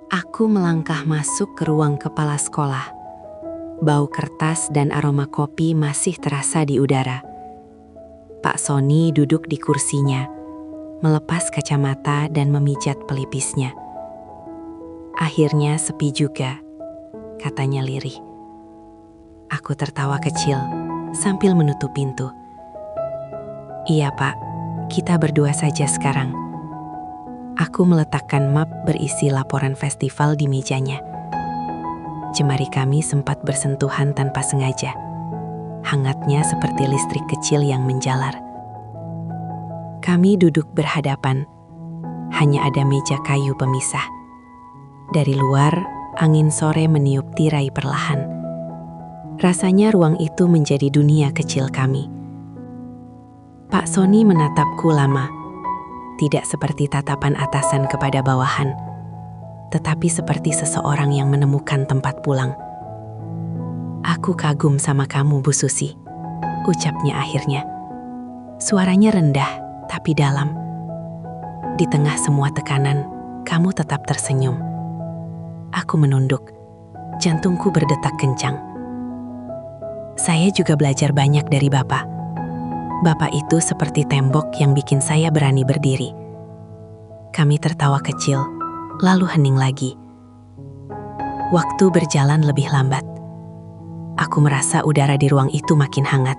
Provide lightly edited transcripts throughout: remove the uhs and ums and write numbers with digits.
Aku melangkah masuk ke ruang kepala sekolah. Bau kertas dan aroma kopi masih terasa di udara. Pak Sony duduk di kursinya, melepas kacamata dan memijat pelipisnya. Akhirnya sepi juga, katanya lirih. Aku tertawa kecil sambil menutup pintu. Iya Pak, kita berdua saja sekarang. Aku meletakkan map berisi laporan festival di mejanya. Jemari kami sempat bersentuhan tanpa sengaja. Hangatnya seperti listrik kecil yang menjalar. Kami duduk berhadapan. Hanya ada meja kayu pemisah. Dari luar, angin sore meniup tirai perlahan. Rasanya ruang itu menjadi dunia kecil kami. Pak Sony menatapku lama. Tidak seperti tatapan atasan kepada bawahan, tetapi seperti seseorang yang menemukan tempat pulang. Aku kagum sama kamu, Bu Susi, ucapnya akhirnya. Suaranya rendah, tapi dalam. Di tengah semua tekanan, kamu tetap tersenyum. Aku menunduk, jantungku berdetak kencang. Saya juga belajar banyak dari Bapak. Bapak itu seperti tembok yang bikin saya berani berdiri. Kami tertawa kecil, lalu hening lagi. Waktu berjalan lebih lambat. Aku merasa udara di ruang itu makin hangat.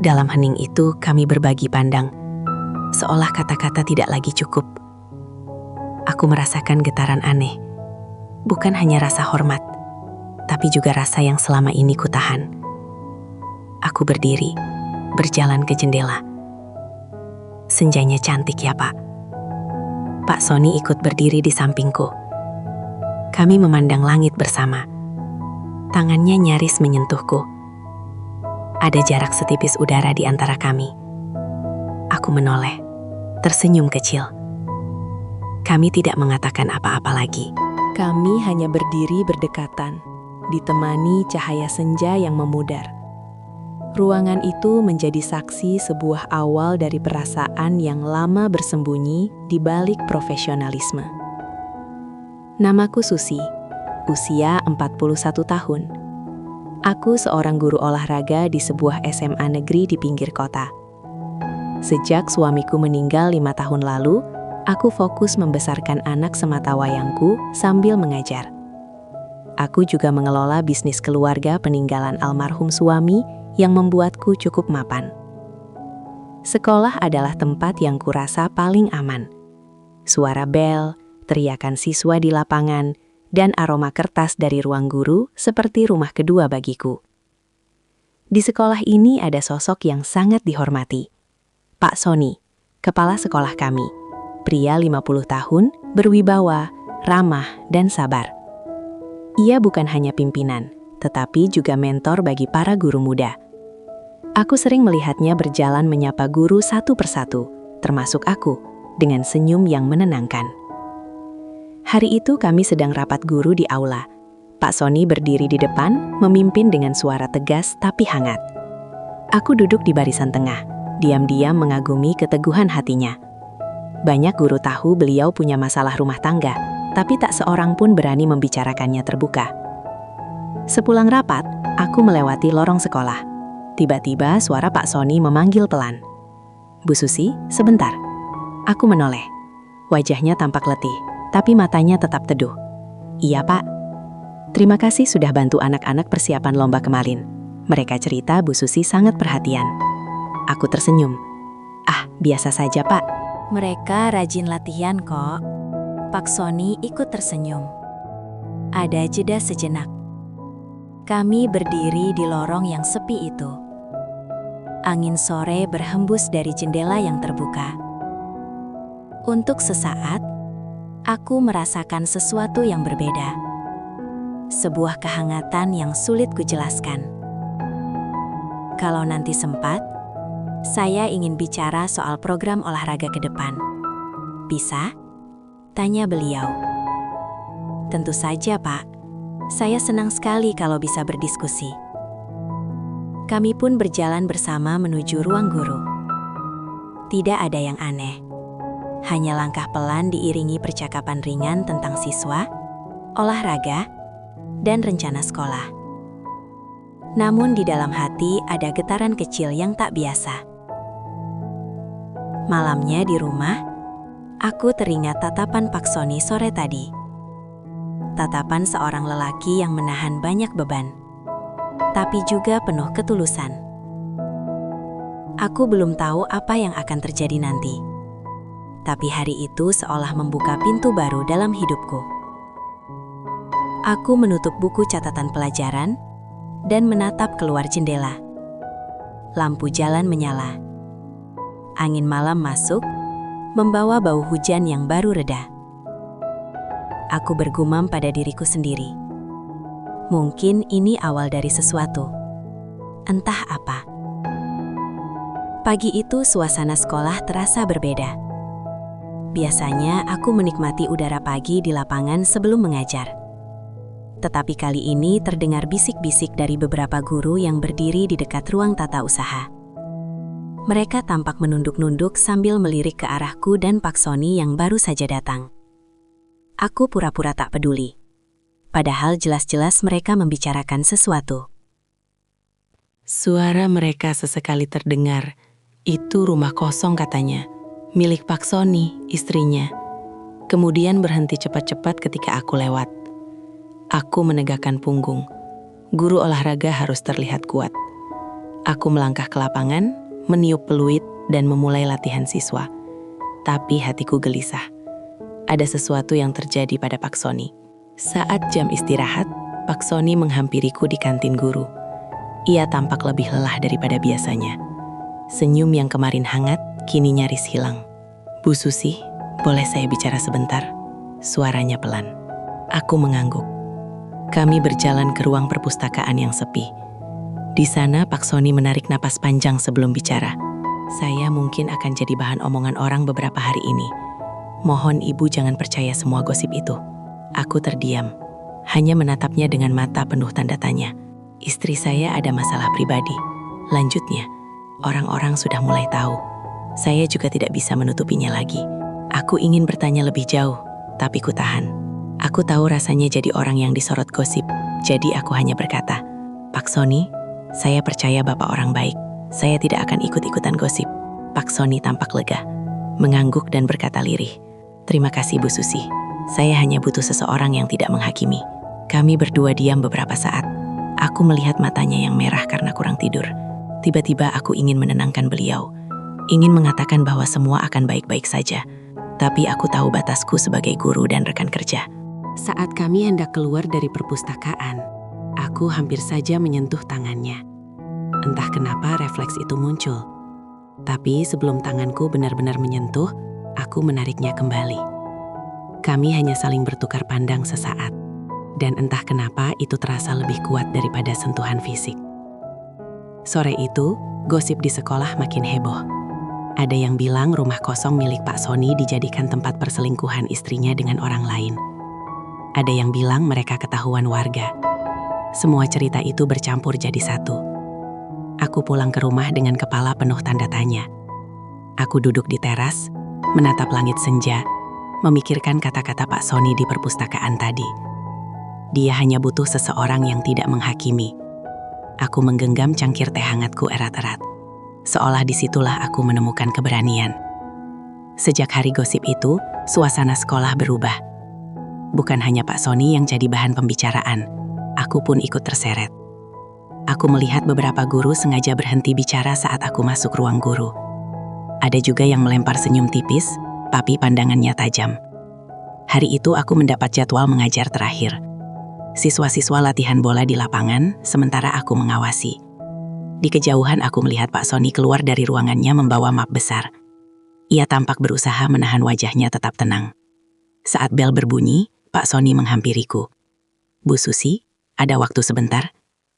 Dalam hening itu kami berbagi pandang, seolah kata-kata tidak lagi cukup. Aku merasakan getaran aneh, bukan hanya rasa hormat, tapi juga rasa yang selama ini kutahan. Aku berdiri, berjalan ke jendela. Senjanya cantik ya Pak. Pak Sony ikut berdiri di sampingku. Kami memandang langit bersama. Tangannya nyaris menyentuhku. Ada jarak setipis udara di antara kami. Aku menoleh, tersenyum kecil. Kami tidak mengatakan apa-apa lagi. Kami hanya berdiri berdekatan, ditemani cahaya senja yang memudar. Ruangan itu menjadi saksi sebuah awal dari perasaan yang lama bersembunyi di balik profesionalisme. Namaku Susi, usia 41 tahun. Aku seorang guru olahraga di sebuah SMA negeri di pinggir kota. Sejak suamiku meninggal 5 tahun lalu, aku fokus membesarkan anak sematawayangku sambil mengajar. Aku juga mengelola bisnis keluarga peninggalan almarhum suami yang membuatku cukup mapan. Sekolah adalah tempat yang kurasa paling aman. Suara bel, teriakan siswa di lapangan, dan aroma kertas dari ruang guru seperti rumah kedua bagiku. Di sekolah ini ada sosok yang sangat dihormati. Pak Sony, kepala sekolah kami. Pria 50 tahun, berwibawa, ramah, dan sabar. Ia bukan hanya pimpinan, tetapi juga mentor bagi para guru muda. Aku sering melihatnya berjalan menyapa guru satu persatu, termasuk aku, dengan senyum yang menenangkan. Hari itu kami sedang rapat guru di aula. Pak Sony berdiri di depan, memimpin dengan suara tegas tapi hangat. Aku duduk di barisan tengah, diam-diam mengagumi keteguhan hatinya. Banyak guru tahu beliau punya masalah rumah tangga, tapi tak seorang pun berani membicarakannya terbuka. Sepulang rapat, aku melewati lorong sekolah. Tiba-tiba suara Pak Sony memanggil pelan. Bu Susi, sebentar. Aku menoleh. Wajahnya tampak letih, tapi matanya tetap teduh. Iya Pak. Terima kasih sudah bantu anak-anak persiapan lomba kemarin. Mereka cerita Bu Susi sangat perhatian. Aku tersenyum. Ah, biasa saja Pak. Mereka rajin latihan kok. Pak Sony ikut tersenyum. Ada jeda sejenak. Kami berdiri di lorong yang sepi itu. Angin sore berhembus dari jendela yang terbuka. Untuk sesaat, aku merasakan sesuatu yang berbeda. Sebuah kehangatan yang sulit kujelaskan. Kalau nanti sempat, saya ingin bicara soal program olahraga ke depan. Bisa? Tanya beliau. Tentu saja, Pak. Saya senang sekali kalau bisa berdiskusi. Kami pun berjalan bersama menuju ruang guru. Tidak ada yang aneh. Hanya langkah pelan diiringi percakapan ringan tentang siswa, olahraga, dan rencana sekolah. Namun di dalam hati ada getaran kecil yang tak biasa. Malamnya di rumah, aku teringat tatapan Pak Sony sore tadi. Tatapan seorang lelaki yang menahan banyak beban, tapi juga penuh ketulusan. Aku belum tahu apa yang akan terjadi nanti. Tapi hari itu seolah membuka pintu baru dalam hidupku. Aku menutup buku catatan pelajaran dan menatap keluar jendela. Lampu jalan menyala. Angin malam masuk, membawa bau hujan yang baru reda. Aku bergumam pada diriku sendiri. Mungkin ini awal dari sesuatu. Entah apa. Pagi itu suasana sekolah terasa berbeda. Biasanya aku menikmati udara pagi di lapangan sebelum mengajar. Tetapi kali ini terdengar bisik-bisik dari beberapa guru yang berdiri di dekat ruang tata usaha. Mereka tampak menunduk-nunduk sambil melirik ke arahku dan Pak Sony yang baru saja datang. Aku pura-pura tak peduli. Padahal jelas-jelas mereka membicarakan sesuatu. Suara mereka sesekali terdengar. Itu rumah kosong katanya, milik Pak Sony, istrinya. Kemudian berhenti cepat-cepat ketika aku lewat. Aku menegakkan punggung. Guru olahraga harus terlihat kuat. Aku melangkah ke lapangan, meniup peluit, dan memulai latihan siswa. Tapi hatiku gelisah. Ada sesuatu yang terjadi pada Pak Sony. Saat jam istirahat, Pak Sony menghampiriku di kantin guru. Ia tampak lebih lelah daripada biasanya. Senyum yang kemarin hangat, kini nyaris hilang. "Bu Susi, boleh saya bicara sebentar?" Suaranya pelan. Aku mengangguk. Kami berjalan ke ruang perpustakaan yang sepi. Di sana Pak Sony menarik napas panjang sebelum bicara. "Saya mungkin akan jadi bahan omongan orang beberapa hari ini. Mohon ibu jangan percaya semua gosip itu." Aku terdiam, hanya menatapnya dengan mata penuh tanda tanya. "Istri saya ada masalah pribadi." Lanjutnya, "Orang-orang sudah mulai tahu. Saya juga tidak bisa menutupinya lagi." Aku ingin bertanya lebih jauh, tapi ku tahan. Aku tahu rasanya jadi orang yang disorot gosip, jadi aku hanya berkata, "Pak Sony, saya percaya Bapak orang baik. Saya tidak akan ikut-ikutan gosip." Pak Sony tampak lega, mengangguk dan berkata lirih, "Terima kasih Bu Susi. Saya hanya butuh seseorang yang tidak menghakimi." Kami berdua diam beberapa saat. Aku melihat matanya yang merah karena kurang tidur. Tiba-tiba aku ingin menenangkan beliau. Ingin mengatakan bahwa semua akan baik-baik saja. Tapi aku tahu batasku sebagai guru dan rekan kerja. Saat kami hendak keluar dari perpustakaan, aku hampir saja menyentuh tangannya. Entah kenapa refleks itu muncul. Tapi sebelum tanganku benar-benar menyentuh, aku menariknya kembali. Kami hanya saling bertukar pandang sesaat. Dan entah kenapa itu terasa lebih kuat daripada sentuhan fisik. Sore itu, gosip di sekolah makin heboh. Ada yang bilang rumah kosong milik Pak Sony dijadikan tempat perselingkuhan istrinya dengan orang lain. Ada yang bilang mereka ketahuan warga. Semua cerita itu bercampur jadi satu. Aku pulang ke rumah dengan kepala penuh tanda tanya. Aku duduk di teras, menatap langit senja, memikirkan kata-kata Pak Sony di perpustakaan tadi. Dia hanya butuh seseorang yang tidak menghakimi. Aku menggenggam cangkir teh hangatku erat-erat. Seolah disitulah aku menemukan keberanian. Sejak hari gosip itu, suasana sekolah berubah. Bukan hanya Pak Sony yang jadi bahan pembicaraan, aku pun ikut terseret. Aku melihat beberapa guru sengaja berhenti bicara saat aku masuk ruang guru. Ada juga yang melempar senyum tipis, tapi pandangannya tajam. Hari itu aku mendapat jadwal mengajar terakhir. Siswa-siswa latihan bola di lapangan, sementara aku mengawasi. Di kejauhan aku melihat Pak Sony keluar dari ruangannya membawa map besar. Ia tampak berusaha menahan wajahnya tetap tenang. Saat bel berbunyi, Pak Sony menghampiriku. "Bu Susi, ada waktu sebentar?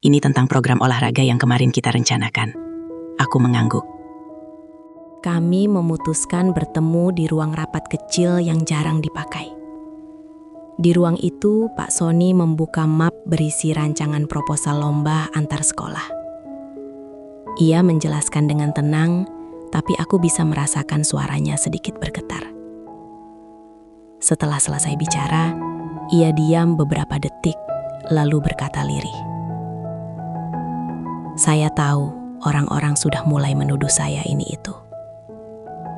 Ini tentang program olahraga yang kemarin kita rencanakan." Aku mengangguk. Kami memutuskan bertemu di ruang rapat kecil yang jarang dipakai. Di ruang itu, Pak Sony membuka map berisi rancangan proposal lomba antar sekolah. Ia menjelaskan dengan tenang, tapi aku bisa merasakan suaranya sedikit bergetar. Setelah selesai bicara, ia diam beberapa detik, lalu berkata lirih. Saya tahu orang-orang sudah mulai menuduh saya ini itu.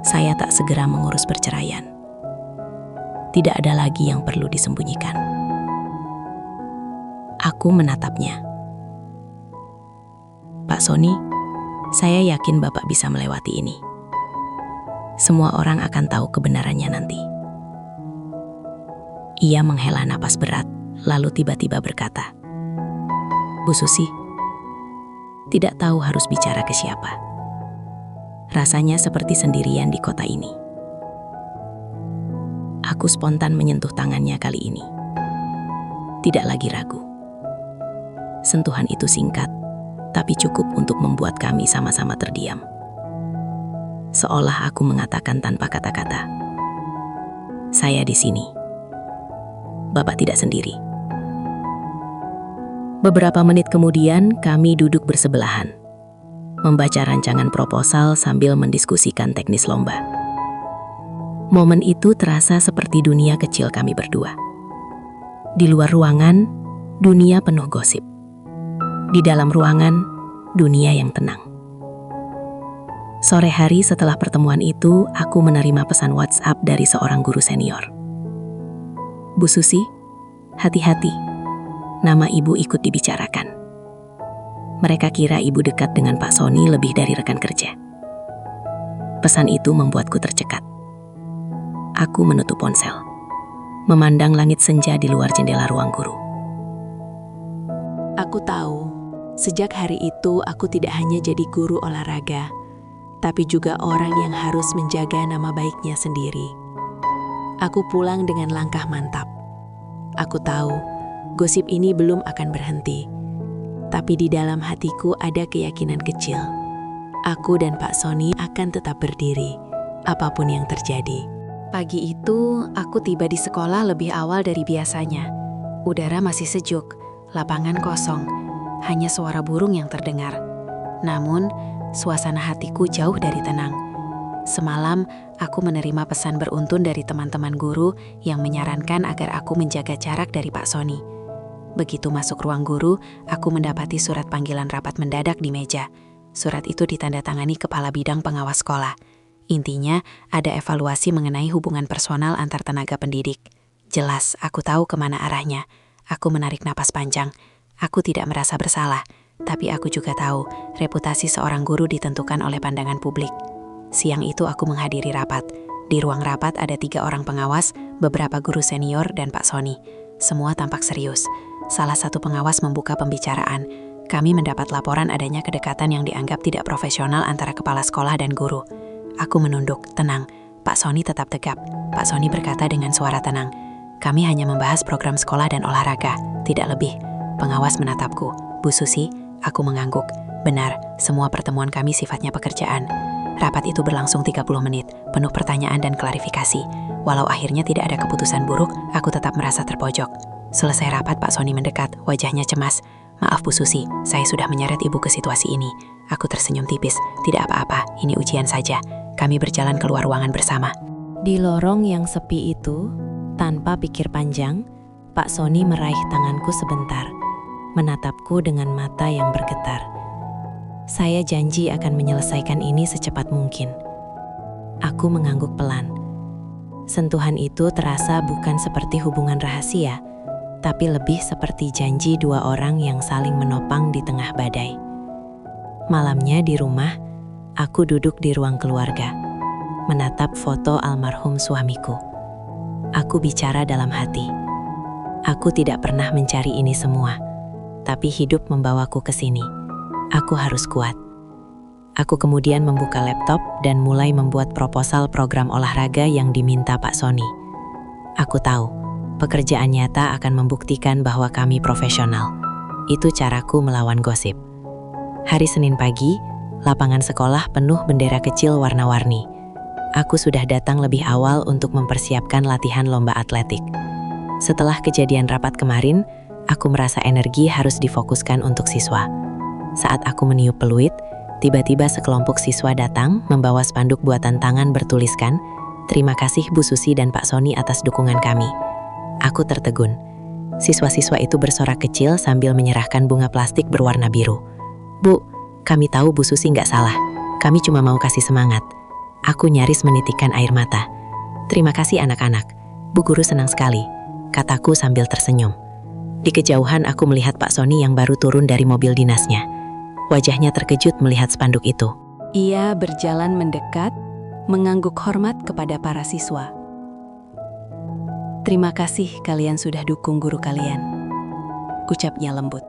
Saya tak segera mengurus perceraian. Tidak ada lagi yang perlu disembunyikan. Aku menatapnya. Pak Sony, saya yakin Bapak bisa melewati ini. Semua orang akan tahu kebenarannya nanti. Ia menghela napas berat, lalu tiba-tiba berkata, Bu Susi, tidak tahu harus bicara ke siapa. Rasanya seperti sendirian di kota ini. Aku spontan menyentuh tangannya kali ini. Tidak lagi ragu. Sentuhan itu singkat, tapi cukup untuk membuat kami sama-sama terdiam. Seolah aku mengatakan tanpa kata-kata, saya di sini. Bapak tidak sendiri. Beberapa menit kemudian, kami duduk bersebelahan, membaca rancangan proposal sambil mendiskusikan teknis lomba. Momen itu terasa seperti dunia kecil kami berdua. Di luar ruangan, dunia penuh gosip. Di dalam ruangan, dunia yang tenang. Sore hari setelah pertemuan itu, aku menerima pesan WhatsApp dari seorang guru senior. Bu Susi, hati-hati. Nama ibu ikut dibicarakan. Mereka kira ibu dekat dengan Pak Sony lebih dari rekan kerja. Pesan itu membuatku tercekat. Aku menutup ponsel, memandang langit senja di luar jendela ruang guru. Aku tahu, sejak hari itu aku tidak hanya jadi guru olahraga, tapi juga orang yang harus menjaga nama baiknya sendiri. Aku pulang dengan langkah mantap. Aku tahu, gosip ini belum akan berhenti. Tapi di dalam hatiku ada keyakinan kecil. Aku dan Pak Sony akan tetap berdiri, apapun yang terjadi. Pagi itu, aku tiba di sekolah lebih awal dari biasanya. Udara masih sejuk, lapangan kosong, hanya suara burung yang terdengar. Namun, suasana hatiku jauh dari tenang. Semalam, aku menerima pesan beruntun dari teman-teman guru yang menyarankan agar aku menjaga jarak dari Pak Sony. Begitu masuk ruang guru, aku mendapati surat panggilan rapat mendadak di meja. Surat itu ditandatangani Kepala Bidang Pengawas Sekolah. Intinya, ada evaluasi mengenai hubungan personal antar tenaga pendidik. Jelas, aku tahu kemana arahnya. Aku menarik napas panjang. Aku tidak merasa bersalah, tapi aku juga tahu reputasi seorang guru ditentukan oleh pandangan publik. Siang itu aku menghadiri rapat. Di ruang rapat ada 3 orang pengawas, beberapa guru senior, dan Pak Sony. Semua tampak serius. Salah satu pengawas membuka pembicaraan. Kami mendapat laporan adanya kedekatan yang dianggap tidak profesional antara kepala sekolah dan guru. Aku menunduk, tenang. Pak Sony tetap tegap. Pak Sony berkata dengan suara tenang, kami hanya membahas program sekolah dan olahraga, tidak lebih. Pengawas menatapku. Bu Susi, aku mengangguk. Benar, semua pertemuan kami sifatnya pekerjaan. Rapat itu berlangsung 30 menit, penuh pertanyaan dan klarifikasi. Walau akhirnya tidak ada keputusan buruk, aku tetap merasa terpojok. Selesai rapat, Pak Sony mendekat, wajahnya cemas. Maaf Bu Susi, saya sudah menyeret Ibu ke situasi ini. Aku tersenyum tipis. Tidak apa-apa, ini ujian saja. Kami berjalan keluar ruangan bersama. Di lorong yang sepi itu, tanpa pikir panjang, Pak Sony meraih tanganku sebentar, menatapku dengan mata yang bergetar. Saya janji akan menyelesaikan ini secepat mungkin. Aku mengangguk pelan. Sentuhan itu terasa bukan seperti hubungan rahasia, tapi lebih seperti janji 2 orang yang saling menopang di tengah badai. Malamnya di rumah, aku duduk di ruang keluarga, menatap foto almarhum suamiku. Aku bicara dalam hati. Aku tidak pernah mencari ini semua, tapi hidup membawaku ke sini. Aku harus kuat. Aku kemudian membuka laptop dan mulai membuat proposal program olahraga yang diminta Pak Sony. Aku tahu, pekerjaan nyata akan membuktikan bahwa kami profesional. Itu caraku melawan gosip. Hari Senin pagi, lapangan sekolah penuh bendera kecil warna-warni. Aku sudah datang lebih awal untuk mempersiapkan latihan lomba atletik. Setelah kejadian rapat kemarin, aku merasa energi harus difokuskan untuk siswa. Saat aku meniup peluit, tiba-tiba sekelompok siswa datang membawa spanduk buatan tangan bertuliskan, Terima kasih Bu Susi dan Pak Sony atas dukungan kami. Aku tertegun. Siswa-siswa itu bersorak kecil sambil menyerahkan bunga plastik berwarna biru. Bu, kami tahu Bu Susi nggak salah. Kami cuma mau kasih semangat. Aku nyaris menitikkan air mata. Terima kasih anak-anak. Bu Guru senang sekali, kataku sambil tersenyum. Di kejauhan aku melihat Pak Sony yang baru turun dari mobil dinasnya. Wajahnya terkejut melihat spanduk itu. Ia berjalan mendekat, mengangguk hormat kepada para siswa. Terima kasih kalian sudah dukung guru kalian, ucapnya lembut.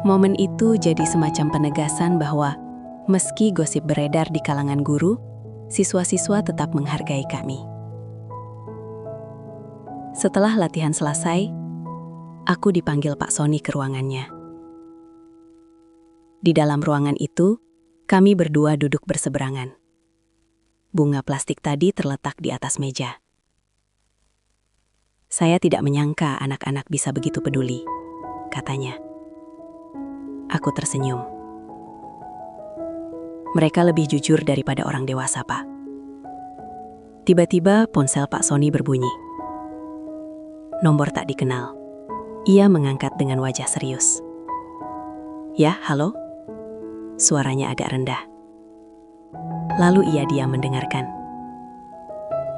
Momen itu jadi semacam penegasan bahwa meski gosip beredar di kalangan guru, siswa-siswa tetap menghargai kami. Setelah latihan selesai, aku dipanggil Pak Sony ke ruangannya. Di dalam ruangan itu, kami berdua duduk berseberangan. Bunga plastik tadi terletak di atas meja. Saya tidak menyangka anak-anak bisa begitu peduli, katanya. Aku tersenyum. Mereka lebih jujur daripada orang dewasa, Pak. Tiba-tiba ponsel Pak Sony berbunyi. Nomor tak dikenal. Ia mengangkat dengan wajah serius. Ya, halo? Suaranya agak rendah. Lalu ia diam mendengarkan.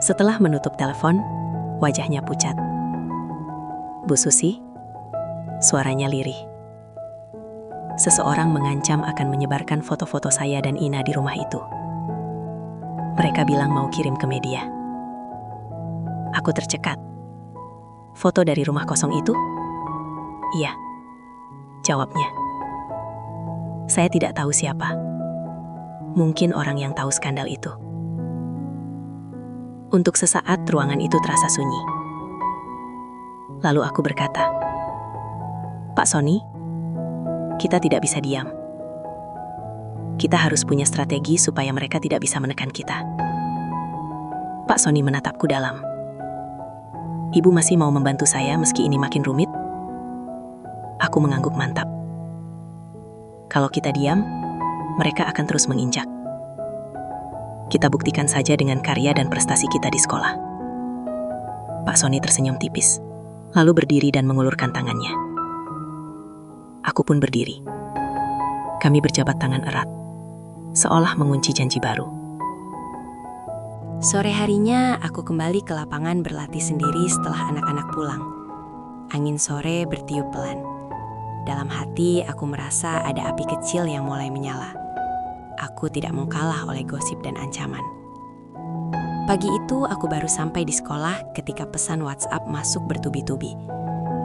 Setelah menutup telepon, wajahnya pucat. Bu Susi? Suaranya lirih. Seseorang mengancam akan menyebarkan foto-foto saya dan Ina di rumah itu. Mereka bilang mau kirim ke media. Aku tercekat. Foto dari rumah kosong itu? Iya, jawabnya. Saya tidak tahu siapa. Mungkin orang yang tahu skandal itu. Untuk sesaat ruangan itu terasa sunyi. Lalu aku berkata, Pak Sony, kita tidak bisa diam. Kita harus punya strategi supaya mereka tidak bisa menekan kita. Pak Sony menatapku dalam. Ibu masih mau membantu saya meski ini makin rumit? Aku mengangguk mantap. Kalau kita diam, mereka akan terus menginjak. Kita buktikan saja dengan karya dan prestasi kita di sekolah. Pak Sony tersenyum tipis, lalu berdiri dan mengulurkan tangannya. Aku pun berdiri. Kami berjabat tangan erat, seolah mengunci janji baru. Sore harinya, aku kembali ke lapangan berlatih sendiri setelah anak-anak pulang. Angin sore bertiup pelan. Dalam hati, aku merasa ada api kecil yang mulai menyala. Aku tidak mau kalah oleh gosip dan ancaman. Pagi itu, aku baru sampai di sekolah ketika pesan WhatsApp masuk bertubi-tubi.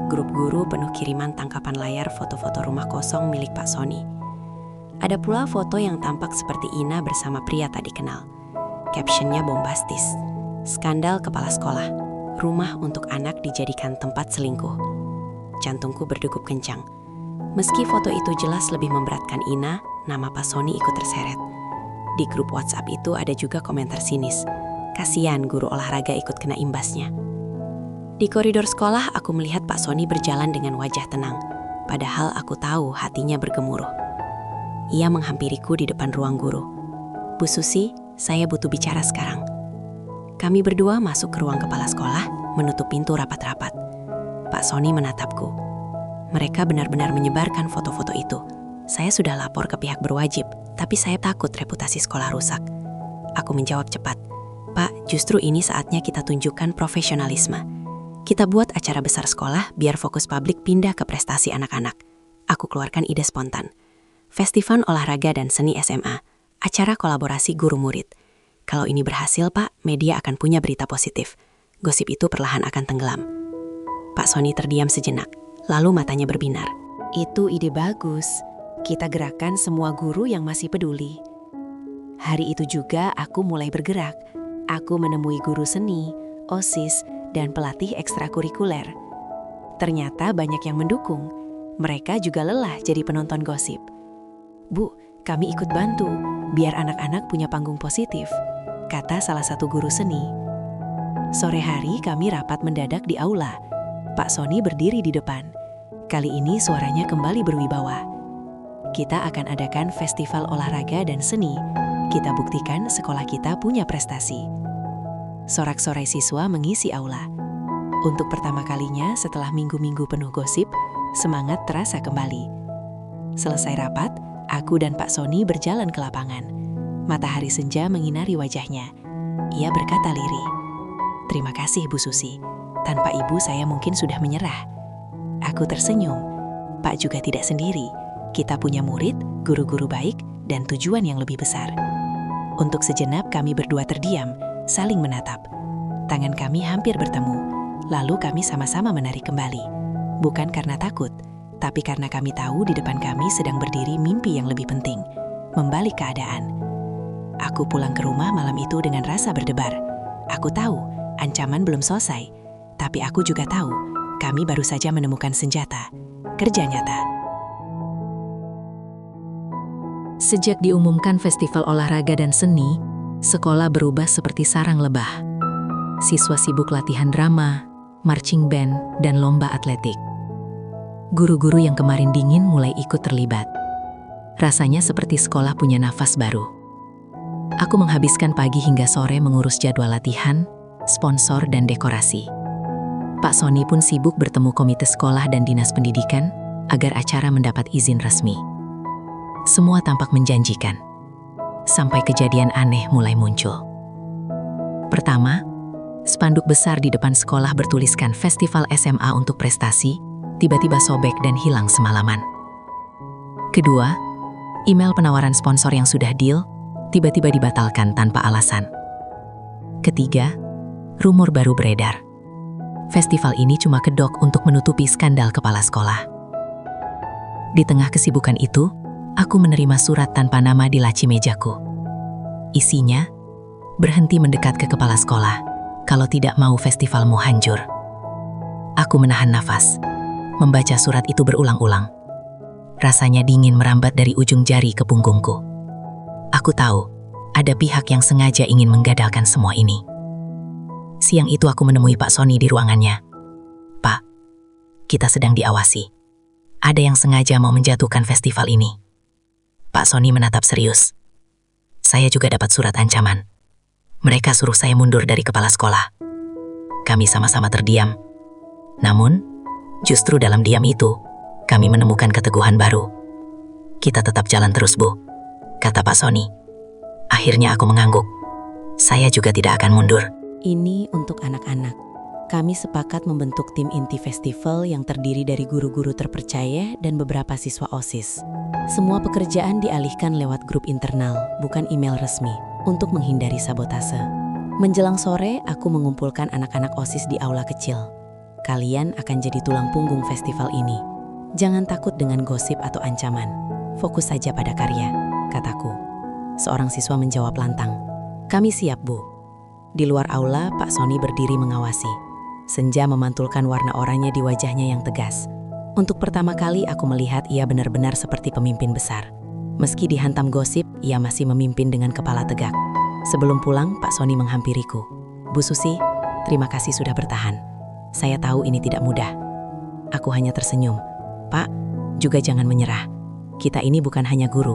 Grup guru penuh kiriman tangkapan layar foto-foto rumah kosong milik Pak Sony. Ada pula foto yang tampak seperti Ina bersama pria tak dikenal. Captionnya bombastis. Skandal kepala sekolah. Rumah untuk anak dijadikan tempat selingkuh. Jantungku berdegup kencang. Meski foto itu jelas lebih memberatkan Ina, nama Pak Sony ikut terseret. Di grup WhatsApp itu ada juga komentar sinis. Kasian guru olahraga ikut kena imbasnya. Di koridor sekolah, aku melihat Pak Sony berjalan dengan wajah tenang. Padahal aku tahu hatinya bergemuruh. Ia menghampiriku di depan ruang guru. Bu Susi, saya butuh bicara sekarang. Kami berdua masuk ke ruang kepala sekolah, menutup pintu rapat-rapat. Pak Sony menatapku. Mereka benar-benar menyebarkan foto-foto itu. Saya sudah lapor ke pihak berwajib, tapi saya takut reputasi sekolah rusak. Aku menjawab cepat. Pak, justru ini saatnya kita tunjukkan profesionalisme. Kita buat acara besar sekolah biar fokus publik pindah ke prestasi anak-anak. Aku keluarkan ide spontan. Festival olahraga dan seni SMA. Acara kolaborasi guru murid. Kalau ini berhasil, Pak, media akan punya berita positif. Gosip itu perlahan akan tenggelam. Pak Sony terdiam sejenak, lalu matanya berbinar. Itu ide bagus. Kita gerakan semua guru yang masih peduli. Hari itu juga aku mulai bergerak. Aku menemui guru seni, OSIS, dan pelatih ekstrakurikuler. Ternyata banyak yang mendukung. Mereka juga lelah jadi penonton gosip. Bu, kami ikut bantu, biar anak-anak punya panggung positif, kata salah satu guru seni. Sore hari kami rapat mendadak di aula. Pak Sony berdiri di depan. Kali ini suaranya kembali berwibawa. Kita akan adakan festival olahraga dan seni. kita buktikan sekolah kita punya prestasi. Sorak-sorai siswa mengisi aula. Untuk pertama kalinya setelah minggu-minggu penuh gosip, semangat terasa kembali. Selesai rapat, aku dan Pak Sony berjalan ke lapangan. Matahari senja menyinari wajahnya. Ia berkata lirih, "Terima kasih Bu Susi. Tanpa ibu saya mungkin sudah menyerah." Aku tersenyum. Pak juga tidak sendiri. Kita punya murid, guru-guru baik, dan tujuan yang lebih besar. Untuk sejenak kami berdua terdiam, saling menatap. Tangan kami hampir bertemu, lalu kami sama-sama menarik kembali. Bukan karena takut, tapi karena kami tahu di depan kami sedang berdiri mimpi yang lebih penting, membalik keadaan. Aku pulang ke rumah malam itu dengan rasa berdebar. Aku tahu, ancaman belum selesai, tapi aku juga tahu, kami baru saja menemukan senjata, kerja nyata. Sejak diumumkan festival olahraga dan seni, sekolah berubah seperti sarang lebah. Siswa sibuk latihan drama, marching band, dan lomba atletik. Guru-guru yang kemarin dingin mulai ikut terlibat. Rasanya seperti sekolah punya nafas baru. Aku menghabiskan pagi hingga sore mengurus jadwal latihan, sponsor, dan dekorasi. Pak Sony pun sibuk bertemu komite sekolah dan dinas pendidikan agar acara mendapat izin resmi. Semua tampak menjanjikan, sampai kejadian aneh mulai muncul. Pertama, spanduk besar di depan sekolah bertuliskan Festival SMA untuk Prestasi, tiba-tiba sobek dan hilang semalaman. Kedua, email penawaran sponsor yang sudah deal, tiba-tiba dibatalkan tanpa alasan. Ketiga, rumor baru beredar. Festival ini cuma kedok untuk menutupi skandal kepala sekolah. Di tengah kesibukan itu, aku menerima surat tanpa nama di laci mejaku. Isinya, berhenti mendekat ke kepala sekolah, kalau tidak mau festivalmu hancur. Aku menahan nafas, membaca surat itu berulang-ulang. Rasanya dingin merambat dari ujung jari ke punggungku. Aku tahu, ada pihak yang sengaja ingin menggagalkan semua ini. Siang itu aku menemui Pak Sony di ruangannya. "Pak, kita sedang diawasi. Ada yang sengaja mau menjatuhkan festival ini." Pak Sony menatap serius. "Saya juga dapat surat ancaman. Mereka suruh saya mundur dari kepala sekolah." Kami sama-sama terdiam. Namun, justru dalam diam itu, kami menemukan keteguhan baru. "Kita tetap jalan terus, Bu," kata Pak Sony. Akhirnya aku mengangguk. Saya juga tidak akan mundur. Ini untuk anak-anak. Kami sepakat membentuk tim inti festival yang terdiri dari guru-guru terpercaya dan beberapa siswa OSIS. Semua pekerjaan dialihkan lewat grup internal, bukan email resmi, untuk menghindari sabotase. Menjelang sore, aku mengumpulkan anak-anak OSIS di aula kecil. "Kalian akan jadi tulang punggung festival ini. Jangan takut dengan gosip atau ancaman. Fokus saja pada karya," kataku. Seorang siswa menjawab lantang, "Kami siap, Bu." Di luar aula, Pak Sony berdiri mengawasi. Senja memantulkan warna oranye di wajahnya yang tegas. Untuk pertama kali aku melihat ia benar-benar seperti pemimpin besar. Meski dihantam gosip, ia masih memimpin dengan kepala tegak. Sebelum pulang, Pak Sony menghampiriku. "Bu Susi, terima kasih sudah bertahan. Saya tahu ini tidak mudah." Aku hanya tersenyum. "Pak, juga jangan menyerah. Kita ini bukan hanya guru,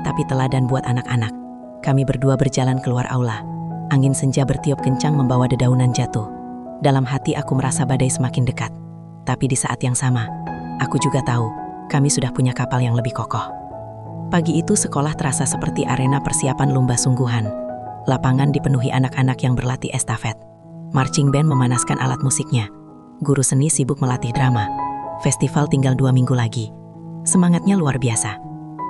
tapi teladan buat anak-anak." Kami berdua berjalan keluar aula. Angin senja bertiup kencang membawa dedaunan jatuh. Dalam hati aku merasa badai semakin dekat. Tapi di saat yang sama, aku juga tahu kami sudah punya kapal yang lebih kokoh. Pagi itu sekolah terasa seperti arena persiapan lomba sungguhan. Lapangan dipenuhi anak-anak yang berlatih estafet. Marching band memanaskan alat musiknya. Guru seni sibuk melatih drama. Festival tinggal 2 minggu lagi. Semangatnya luar biasa.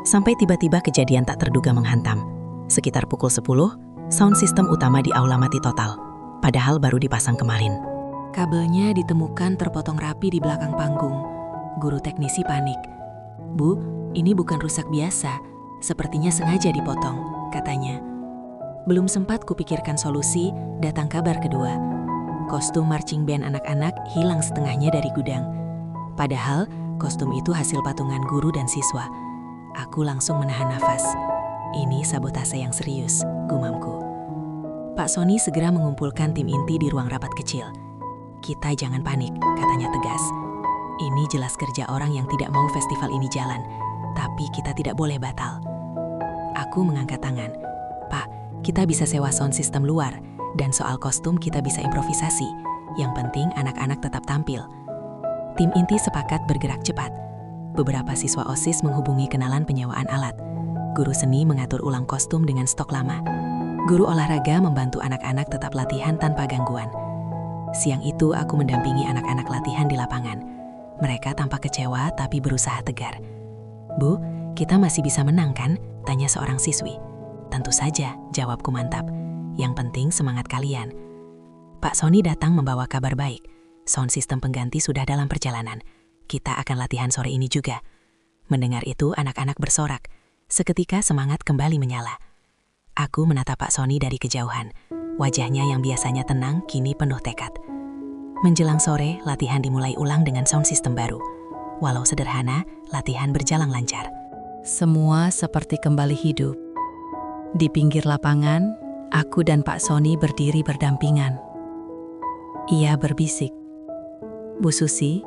Sampai tiba-tiba kejadian tak terduga menghantam. Sekitar pukul 10, sound system utama di aula mati total, padahal baru dipasang kemarin. Kabelnya ditemukan terpotong rapi di belakang panggung. Guru teknisi panik. "Bu, ini bukan rusak biasa, sepertinya sengaja dipotong," katanya. Belum sempat kupikirkan solusi, datang kabar kedua. Kostum marching band anak-anak hilang setengahnya dari gudang. Padahal, kostum itu hasil patungan guru dan siswa. Aku langsung menahan nafas. Ini sabotase yang serius, gumamku. Pak Sony segera mengumpulkan tim inti di ruang rapat kecil. "Kita jangan panik," katanya tegas. "Ini jelas kerja orang yang tidak mau festival ini jalan, tapi kita tidak boleh batal." Aku mengangkat tangan. "Pak, kita bisa sewa sound system luar, dan soal kostum kita bisa improvisasi. Yang penting anak-anak tetap tampil. Tim inti sepakat bergerak cepat. Beberapa siswa OSIS menghubungi kenalan penyewaan alat. Guru seni mengatur ulang kostum dengan stok lama. Guru olahraga membantu anak-anak tetap latihan tanpa gangguan. Siang itu aku mendampingi anak-anak latihan di lapangan. Mereka tampak kecewa tapi berusaha tegar. "Bu, kita masih bisa menang kan?" tanya seorang siswi. "Tentu saja," jawabku mantap. "Yang penting semangat kalian." Pak Sony datang membawa kabar baik. Sound system pengganti sudah dalam perjalanan. Kita akan latihan sore ini juga. Mendengar itu anak-anak bersorak. Seketika semangat kembali menyala. Aku menatap Pak Sony dari kejauhan. Wajahnya yang biasanya tenang kini penuh tekad. Menjelang sore, latihan dimulai ulang dengan sound system baru. Walau sederhana, latihan berjalan lancar. Semua seperti kembali hidup. Di pinggir lapangan, aku dan Pak Sony berdiri berdampingan. Ia berbisik, "Bu Susi,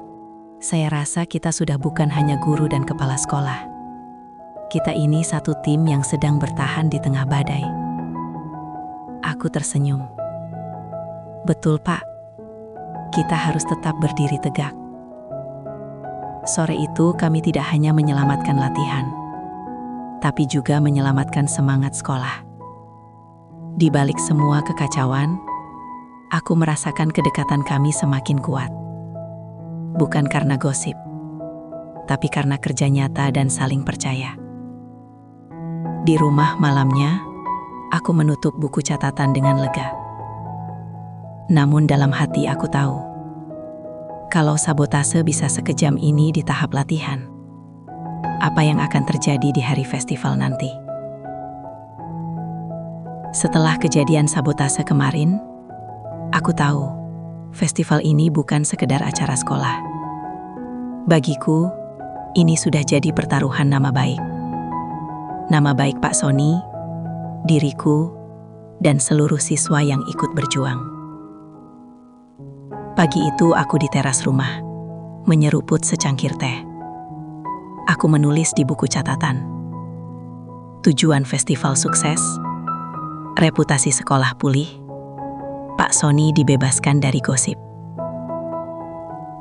saya rasa kita sudah bukan hanya guru dan kepala sekolah. Kita ini satu tim yang sedang bertahan di tengah badai." Aku tersenyum. "Betul, Pak. Kita harus tetap berdiri tegak." Sore itu kami tidak hanya menyelamatkan latihan, tapi juga menyelamatkan semangat sekolah. Di balik semua kekacauan, aku merasakan kedekatan kami semakin kuat. Bukan karena gosip, tapi karena kerja nyata dan saling percaya. Di rumah malamnya, aku menutup buku catatan dengan lega. Namun dalam hati aku tahu, kalau sabotase bisa sekejam ini di tahap latihan, apa yang akan terjadi di hari festival nanti? Setelah kejadian sabotase kemarin, aku tahu festival ini bukan sekedar acara sekolah. Bagiku, ini sudah jadi pertaruhan nama baik. Nama baik Pak Sony, diriku, dan seluruh siswa yang ikut berjuang. Pagi itu aku di teras rumah, menyeruput secangkir teh. Aku menulis di buku catatan. Tujuan festival sukses, reputasi sekolah pulih, Pak Sony dibebaskan dari gosip.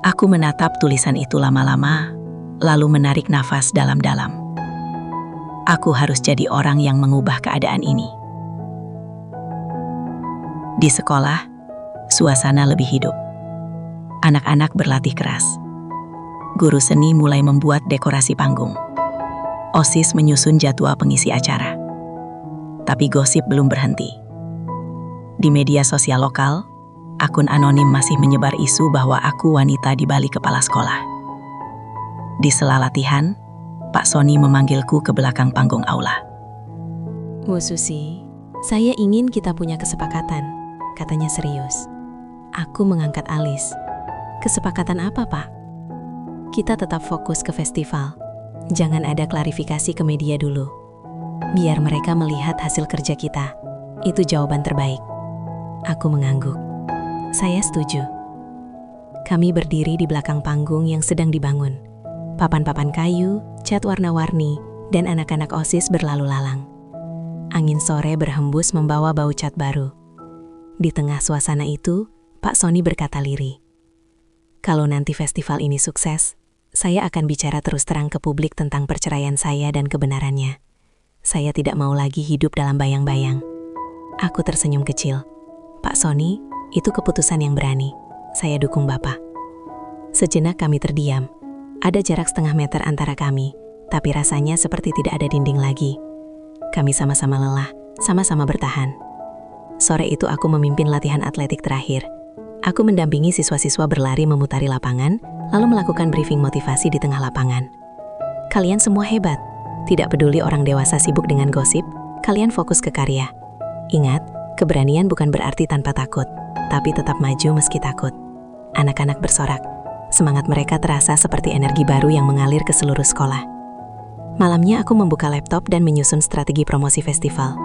Aku menatap tulisan itu lama-lama, lalu menarik nafas dalam-dalam. Aku harus jadi orang yang mengubah keadaan ini. Di sekolah, suasana lebih hidup. Anak-anak berlatih keras. Guru seni mulai membuat dekorasi panggung. OSIS menyusun jadwal pengisi acara. Tapi gosip belum berhenti. Di media sosial lokal, akun anonim masih menyebar isu bahwa aku wanita di balik kepala sekolah. Di sela latihan, Pak Sony memanggilku ke belakang panggung aula. "Bu Susi, saya ingin kita punya kesepakatan," katanya serius. Aku mengangkat alis. "Kesepakatan apa, Pak?" "Kita tetap fokus ke festival. Jangan ada klarifikasi ke media dulu. Biar mereka melihat hasil kerja kita. Itu jawaban terbaik." Aku mengangguk. Saya setuju. Kami berdiri di belakang panggung yang sedang dibangun. Papan-papan kayu, cat warna-warni, dan anak-anak OSIS berlalu lalang. Angin sore berhembus membawa bau cat baru. Di tengah suasana itu, Pak Sony berkata lirih, "Kalau nanti festival ini sukses, saya akan bicara terus terang ke publik tentang perceraian saya dan kebenarannya. Saya tidak mau lagi hidup dalam bayang-bayang." Aku tersenyum kecil. "Pak Sony, itu keputusan yang berani. Saya dukung Bapak." Sejenak kami terdiam. Ada jarak setengah meter antara kami, tapi rasanya seperti tidak ada dinding lagi. Kami sama-sama lelah, sama-sama bertahan. Sore itu aku memimpin latihan atletik terakhir. Aku mendampingi siswa-siswa berlari memutari lapangan, lalu melakukan briefing motivasi di tengah lapangan. "Kalian semua hebat. Tidak peduli orang dewasa sibuk dengan gosip, kalian fokus ke karya. Ingat, keberanian bukan berarti tanpa takut, tapi tetap maju meski takut." Anak-anak bersorak. Semangat mereka terasa seperti energi baru yang mengalir ke seluruh sekolah. Malamnya aku membuka laptop dan menyusun strategi promosi festival.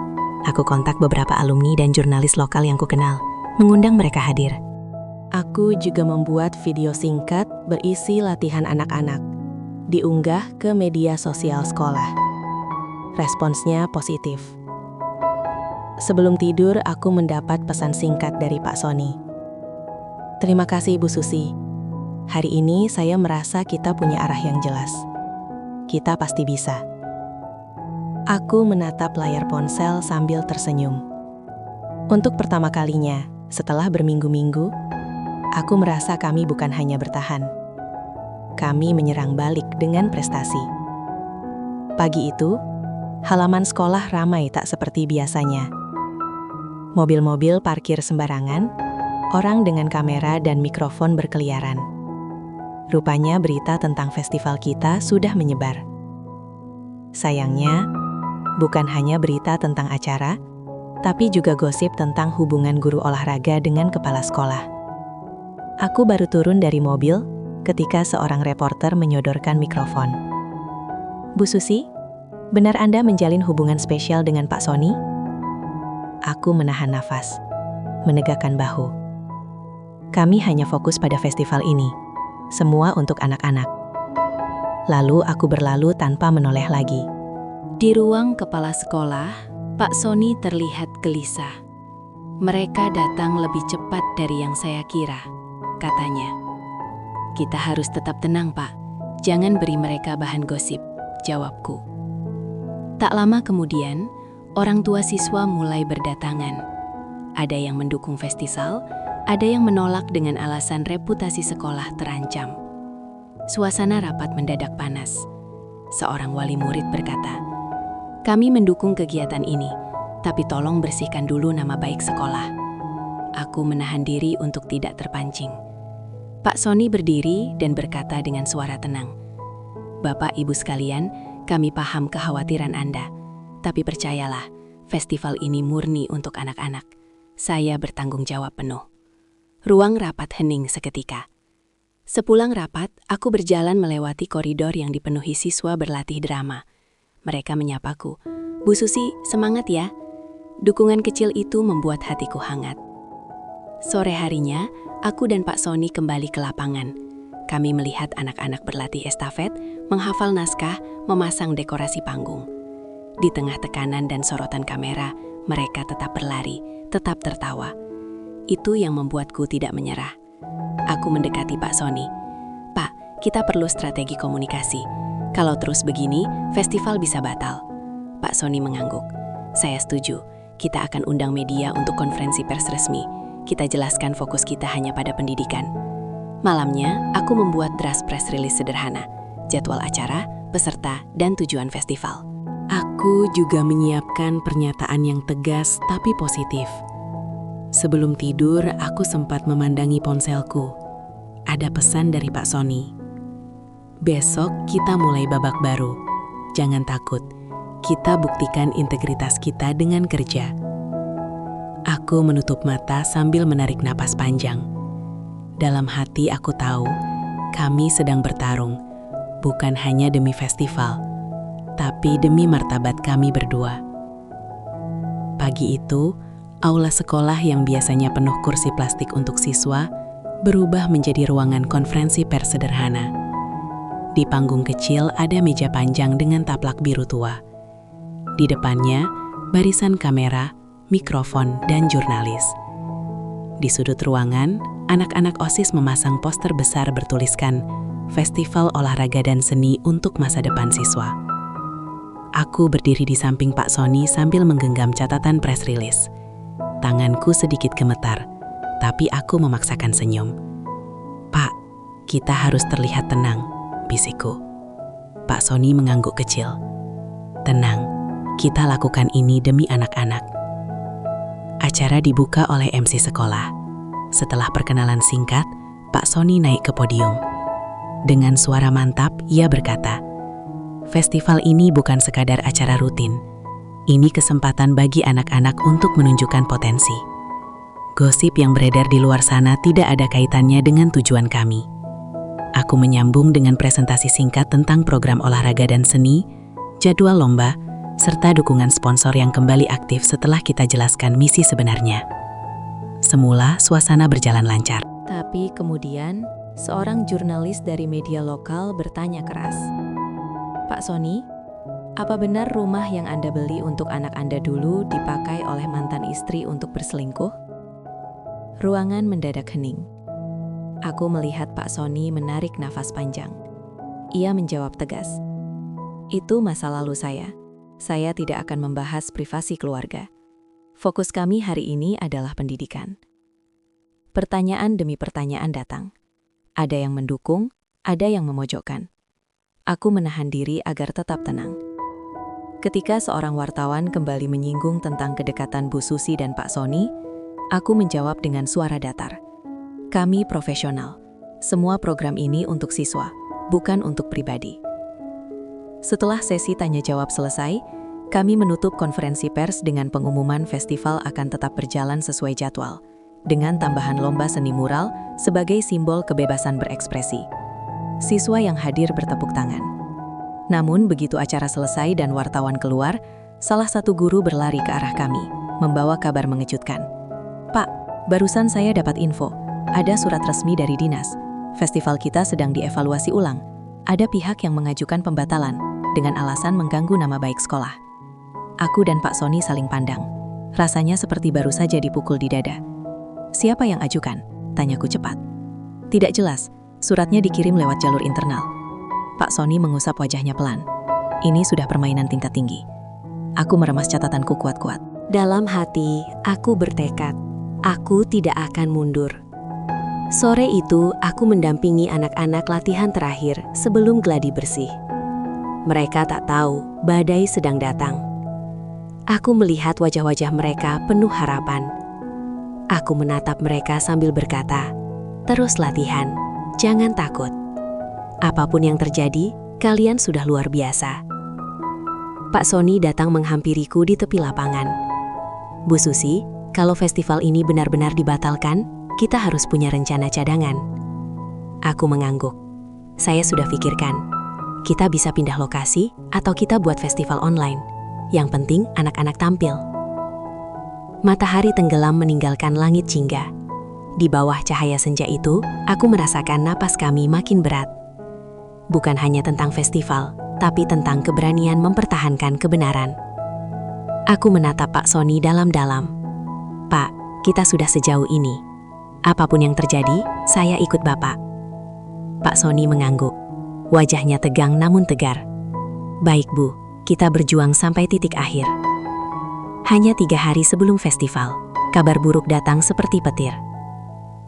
Aku kontak beberapa alumni dan jurnalis lokal yang kukenal, mengundang mereka hadir. Aku juga membuat video singkat berisi latihan anak-anak, diunggah ke media sosial sekolah. Responsnya positif. Sebelum tidur, aku mendapat pesan singkat dari Pak Sony. Terima kasih Ibu Susi. Hari ini saya merasa kita punya arah yang jelas. Kita pasti bisa. Aku menatap layar ponsel sambil tersenyum. Untuk pertama kalinya, setelah berminggu-minggu, aku merasa kami bukan hanya bertahan. Kami menyerang balik dengan prestasi. Pagi itu, halaman sekolah ramai tak seperti biasanya. Mobil-mobil parkir sembarangan, orang dengan kamera dan mikrofon berkeliaran. Rupanya berita tentang festival kita sudah menyebar. Sayangnya, bukan hanya berita tentang acara, tapi juga gosip tentang hubungan guru olahraga dengan kepala sekolah. Aku baru turun dari mobil ketika seorang reporter menyodorkan mikrofon. Bu Susi, benar Anda menjalin hubungan spesial dengan Pak Sony? Aku menahan nafas, menegakkan bahu. Kami hanya fokus pada festival ini, semua untuk anak-anak. Lalu aku berlalu tanpa menoleh lagi. Di ruang kepala sekolah, Pak Sony terlihat gelisah. Mereka datang lebih cepat dari yang saya kira, katanya. Kita harus tetap tenang, Pak. Jangan beri mereka bahan gosip, jawabku. Tak lama kemudian, orang tua siswa mulai berdatangan. Ada yang mendukung festival, ada yang menolak dengan alasan reputasi sekolah terancam. Suasana rapat mendadak panas. Seorang wali murid berkata, "Kami mendukung kegiatan ini, tapi tolong bersihkan dulu nama baik sekolah." Aku menahan diri untuk tidak terpancing. Pak Sony berdiri dan berkata dengan suara tenang, "Bapak Ibu sekalian, kami paham kekhawatiran Anda, tapi percayalah, festival ini murni untuk anak-anak. Saya bertanggung jawab penuh." Ruang rapat hening seketika. Sepulang rapat, aku berjalan melewati koridor yang dipenuhi siswa berlatih drama. Mereka menyapaku, "Bu Susi, semangat ya." Dukungan kecil itu membuat hatiku hangat. Sore harinya, aku dan Pak Sony kembali ke lapangan. Kami melihat anak-anak berlatih estafet, menghafal naskah, memasang dekorasi panggung. Di tengah tekanan dan sorotan kamera, mereka tetap berlari, tetap tertawa. Itu yang membuatku tidak menyerah. Aku mendekati Pak Sony. "Pak, kita perlu strategi komunikasi. Kalau terus begini, festival bisa batal." Pak Sony mengangguk. "Saya setuju. Kita akan undang media untuk konferensi pers resmi. Kita jelaskan fokus kita hanya pada pendidikan." Malamnya, aku membuat draft press release sederhana, jadwal acara, peserta, dan tujuan festival. Aku juga menyiapkan pernyataan yang tegas tapi positif. Sebelum tidur, aku sempat memandangi ponselku. Ada pesan dari Pak Sony. "Besok kita mulai babak baru. Jangan takut. Kita buktikan integritas kita dengan kerja." Aku menutup mata sambil menarik napas panjang. Dalam hati aku tahu, kami sedang bertarung, bukan hanya demi festival, tapi demi martabat kami berdua. Pagi itu, aula sekolah yang biasanya penuh kursi plastik untuk siswa berubah menjadi ruangan konferensi pers sederhana. Di panggung kecil ada meja panjang dengan taplak biru tua. Di depannya, barisan kamera, mikrofon, dan jurnalis. Di sudut ruangan, anak-anak OSIS memasang poster besar bertuliskan Festival Olahraga dan Seni untuk Masa Depan Siswa. Aku berdiri di samping Pak Sony sambil menggenggam catatan press release. Tanganku sedikit gemetar, tapi aku memaksakan senyum. "Pak, kita harus terlihat tenang," bisikku. Pak Sony mengangguk kecil. "Tenang, kita lakukan ini demi anak-anak." Acara dibuka oleh MC sekolah. Setelah perkenalan singkat, Pak Sony naik ke podium. Dengan suara mantap, ia berkata, "Festival ini bukan sekadar acara rutin. Ini kesempatan bagi anak-anak untuk menunjukkan potensi. Gosip yang beredar di luar sana tidak ada kaitannya dengan tujuan kami." Aku menyambung dengan presentasi singkat tentang program olahraga dan seni, jadwal lomba, serta dukungan sponsor yang kembali aktif setelah kita jelaskan misi sebenarnya. Semula, suasana berjalan lancar. Tapi kemudian, seorang jurnalis dari media lokal bertanya keras, "Pak Sony, Apa benar rumah yang Anda beli untuk anak Anda dulu dipakai oleh mantan istri untuk berselingkuh? Ruangan mendadak hening. Aku melihat Pak Sony menarik nafas panjang. Ia menjawab tegas. Itu masa lalu saya. Saya tidak akan membahas privasi keluarga. Fokus kami hari ini adalah pendidikan. Pertanyaan demi pertanyaan datang. Ada yang mendukung, ada yang memojokkan. Aku menahan diri agar tetap tenang. Ketika seorang wartawan kembali menyinggung tentang kedekatan Bu Susi dan Pak Sony, aku menjawab dengan suara datar. Kami profesional. Semua program ini untuk siswa, bukan untuk pribadi. Setelah sesi tanya jawab selesai, kami menutup konferensi pers dengan pengumuman festival akan tetap berjalan sesuai jadwal, dengan tambahan lomba seni mural sebagai simbol kebebasan berekspresi. Siswa yang hadir bertepuk tangan. Namun begitu acara selesai dan wartawan keluar, salah satu guru berlari ke arah kami, membawa kabar mengejutkan. Pak, barusan saya dapat info, ada surat resmi dari dinas. Festival kita sedang dievaluasi ulang. Ada pihak yang mengajukan pembatalan, dengan alasan mengganggu nama baik sekolah. Aku dan Pak Sony saling pandang. Rasanya seperti baru saja dipukul di dada. Siapa yang ajukan? Tanyaku cepat. Tidak jelas, suratnya dikirim lewat jalur internal. Pak Sony mengusap wajahnya pelan. Ini sudah permainan tingkat tinggi. Aku meremas catatanku kuat-kuat. Dalam hati, aku bertekad. Aku tidak akan mundur. Sore itu, aku mendampingi anak-anak latihan terakhir sebelum gladi bersih. Mereka tak tahu badai sedang datang. Aku melihat wajah-wajah mereka penuh harapan. Aku menatap mereka sambil berkata, "Terus latihan, jangan takut. Apapun yang terjadi, kalian sudah luar biasa." Pak Sony datang menghampiriku di tepi lapangan. Bu Susi, kalau festival ini benar-benar dibatalkan, kita harus punya rencana cadangan. Aku mengangguk. Saya sudah pikirkan. Kita bisa pindah lokasi atau kita buat festival online. Yang penting anak-anak tampil. Matahari tenggelam meninggalkan langit jingga. Di bawah cahaya senja itu, aku merasakan napas kami makin berat. Bukan hanya tentang festival, tapi tentang keberanian mempertahankan kebenaran. Aku menatap Pak Sony dalam-dalam. Pak, kita sudah sejauh ini. Apapun yang terjadi, saya ikut Bapak. Pak Sony mengangguk. Wajahnya tegang namun tegar. Baik Bu, kita berjuang sampai titik akhir. Hanya 3 hari sebelum festival, kabar buruk datang seperti petir.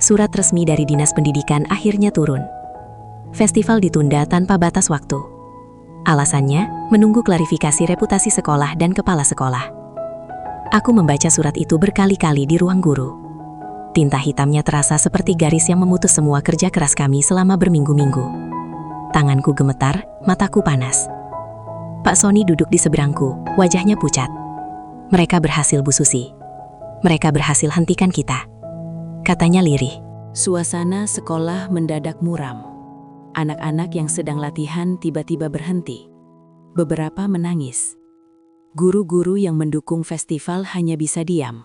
Surat resmi dari Dinas Pendidikan akhirnya turun. Festival ditunda tanpa batas waktu. Alasannya, menunggu klarifikasi reputasi sekolah dan kepala sekolah. Aku membaca surat itu berkali-kali di ruang guru. Tinta hitamnya terasa seperti garis yang memutus semua kerja keras kami selama berminggu-minggu. Tanganku gemetar, mataku panas. Pak Sony duduk di seberangku, wajahnya pucat. Mereka berhasil, Bu Susi. Mereka berhasil hentikan kita. Katanya lirih. Suasana sekolah mendadak muram. Anak-anak yang sedang latihan tiba-tiba berhenti. Beberapa menangis. Guru-guru yang mendukung festival hanya bisa diam.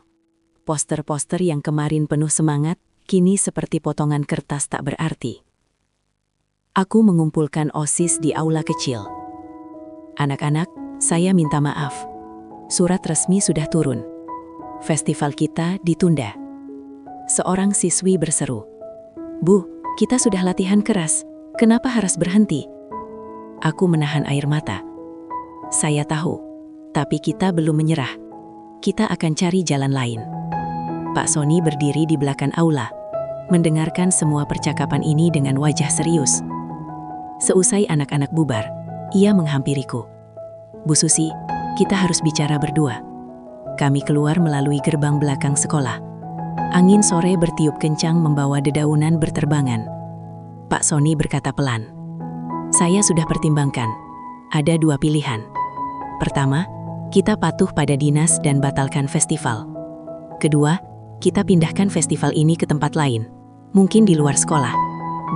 Poster-poster yang kemarin penuh semangat, kini seperti potongan kertas tak berarti. Aku mengumpulkan OSIS di aula kecil. Anak-anak, saya minta maaf. Surat resmi sudah turun. Festival kita ditunda. Seorang siswi berseru. Bu, kita sudah latihan keras. Kenapa harus berhenti? Aku menahan air mata. Saya tahu, tapi kita belum menyerah. Kita akan cari jalan lain. Pak Sony berdiri di belakang aula, mendengarkan semua percakapan ini dengan wajah serius. Seusai anak-anak bubar, ia menghampiriku. Bu Susi, kita harus bicara berdua. Kami keluar melalui gerbang belakang sekolah. Angin sore bertiup kencang membawa dedaunan berterbangan. Pak Sony berkata pelan. Saya sudah pertimbangkan. Ada 2 pilihan. Pertama, kita patuh pada dinas dan batalkan festival. Kedua, kita pindahkan festival ini ke tempat lain, mungkin di luar sekolah.